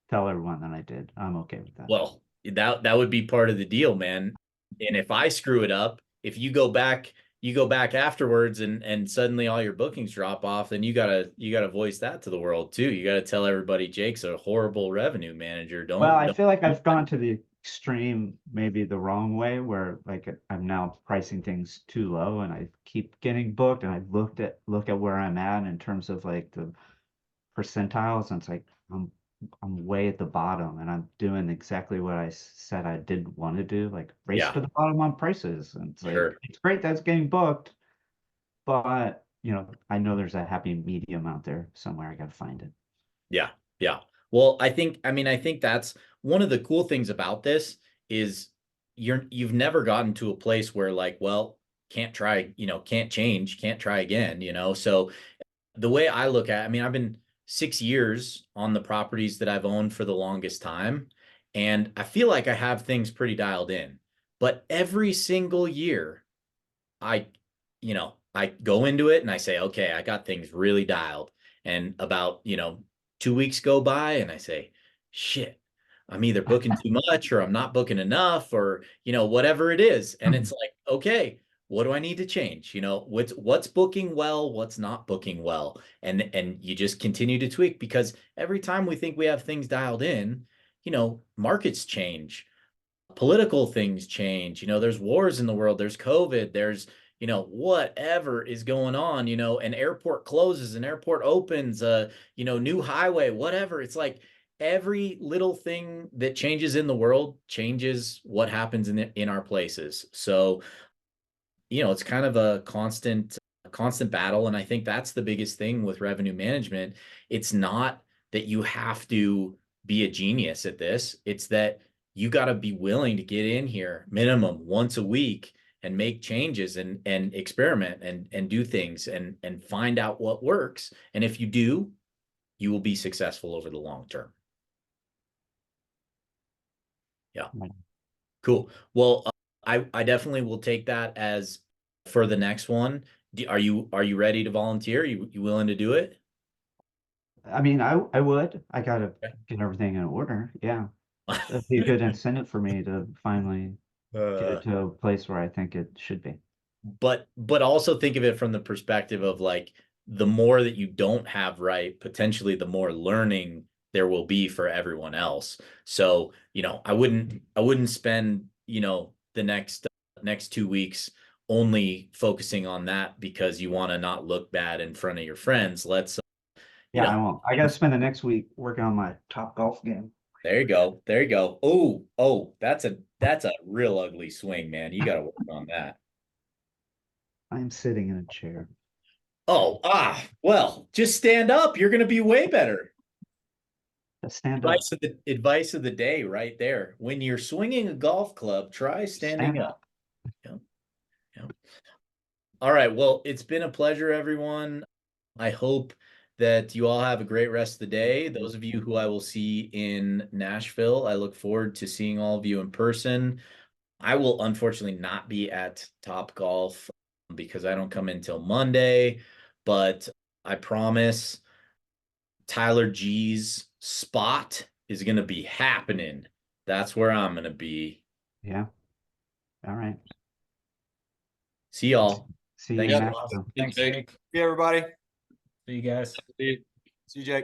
tell everyone that I did. I'm okay with that. Well, that would be part of the deal, man. And if I screw it up, if you go back afterwards and suddenly all your bookings drop off, then you gotta voice that to the world too. You gotta tell everybody Jake's a horrible revenue manager. Well, I feel like I've gone to the extreme, maybe the wrong way, where like I'm now pricing things too low and I keep getting booked, and I look at where I'm at in terms of like the percentiles, and it's like I'm way at the bottom, and I'm doing exactly what I said I didn't want to do, like race Yeah. to the bottom on prices. And it's like, Sure. it's great that's getting booked, but I know there's a happy medium out there somewhere. I gotta find it. Yeah. Yeah. Well, I think that's one of the cool things about this is you've never gotten to a place where like, well, can't try, can't change, can't try again, So the way I look at, I've been 6 years on the properties that I've owned for the longest time, and I feel like I have things pretty dialed in. But every single year, I, I go into it and I say, okay, I got things really dialed. And about, 2 weeks go by and I say, shit, I'm either booking too much or I'm not booking enough, or, whatever it is. And it's like, okay, what do I need to change? What's booking well, what's not booking well. And you just continue to tweak, because every time we think we have things dialed in, markets change, political things change. There's wars in the world, there's COVID, there's, whatever is going on, an airport closes, an airport opens, new highway, whatever. It's like every little thing that changes in the world changes what happens in our places. So, it's kind of a constant battle. And I think that's the biggest thing with revenue management. It's not that you have to be a genius at this. It's that you got to be willing to get in here minimum once a week and make changes and experiment and do things and find out what works. And if you do, you will be successful over the long term. Yeah. Right. Cool. Well, I definitely will take that as for the next one. Are you ready to volunteer? You willing to do it? I mean, I would. I gotta get everything in order. Yeah. That'd be a good incentive for me to finally get it to a place where I think it should be. But also think of it from the perspective of like the more that you don't have right, potentially the more learning there will be for everyone else. So, I wouldn't spend, the next 2 weeks only focusing on that because you want to not look bad in front of your friends. Let's, Yeah, I won't. I gotta spend the next week working on my top golf game. there you go. There you go. Oh, that's a real ugly swing, man. You got to work on that. I'm sitting in a chair. Well, just stand up. You're going to be way better. Just stand up. Advice of the day right there. When you're swinging a golf club, try standing Stand up. Yeah. Yeah. All right. Well, it's been a pleasure, everyone. I hope that you all have a great rest of the day. Those of you who I will see in Nashville, I look forward to seeing all of you in person. I will unfortunately not be at Top Golf because I don't come in till Monday, but I promise Tyler G's spot is going to be happening. That's where I'm going to be. Yeah. All right. See y'all. See you in Thanks. Nashville. Thanks, Jake. Jake. See everybody. See you guys. See you, Jake.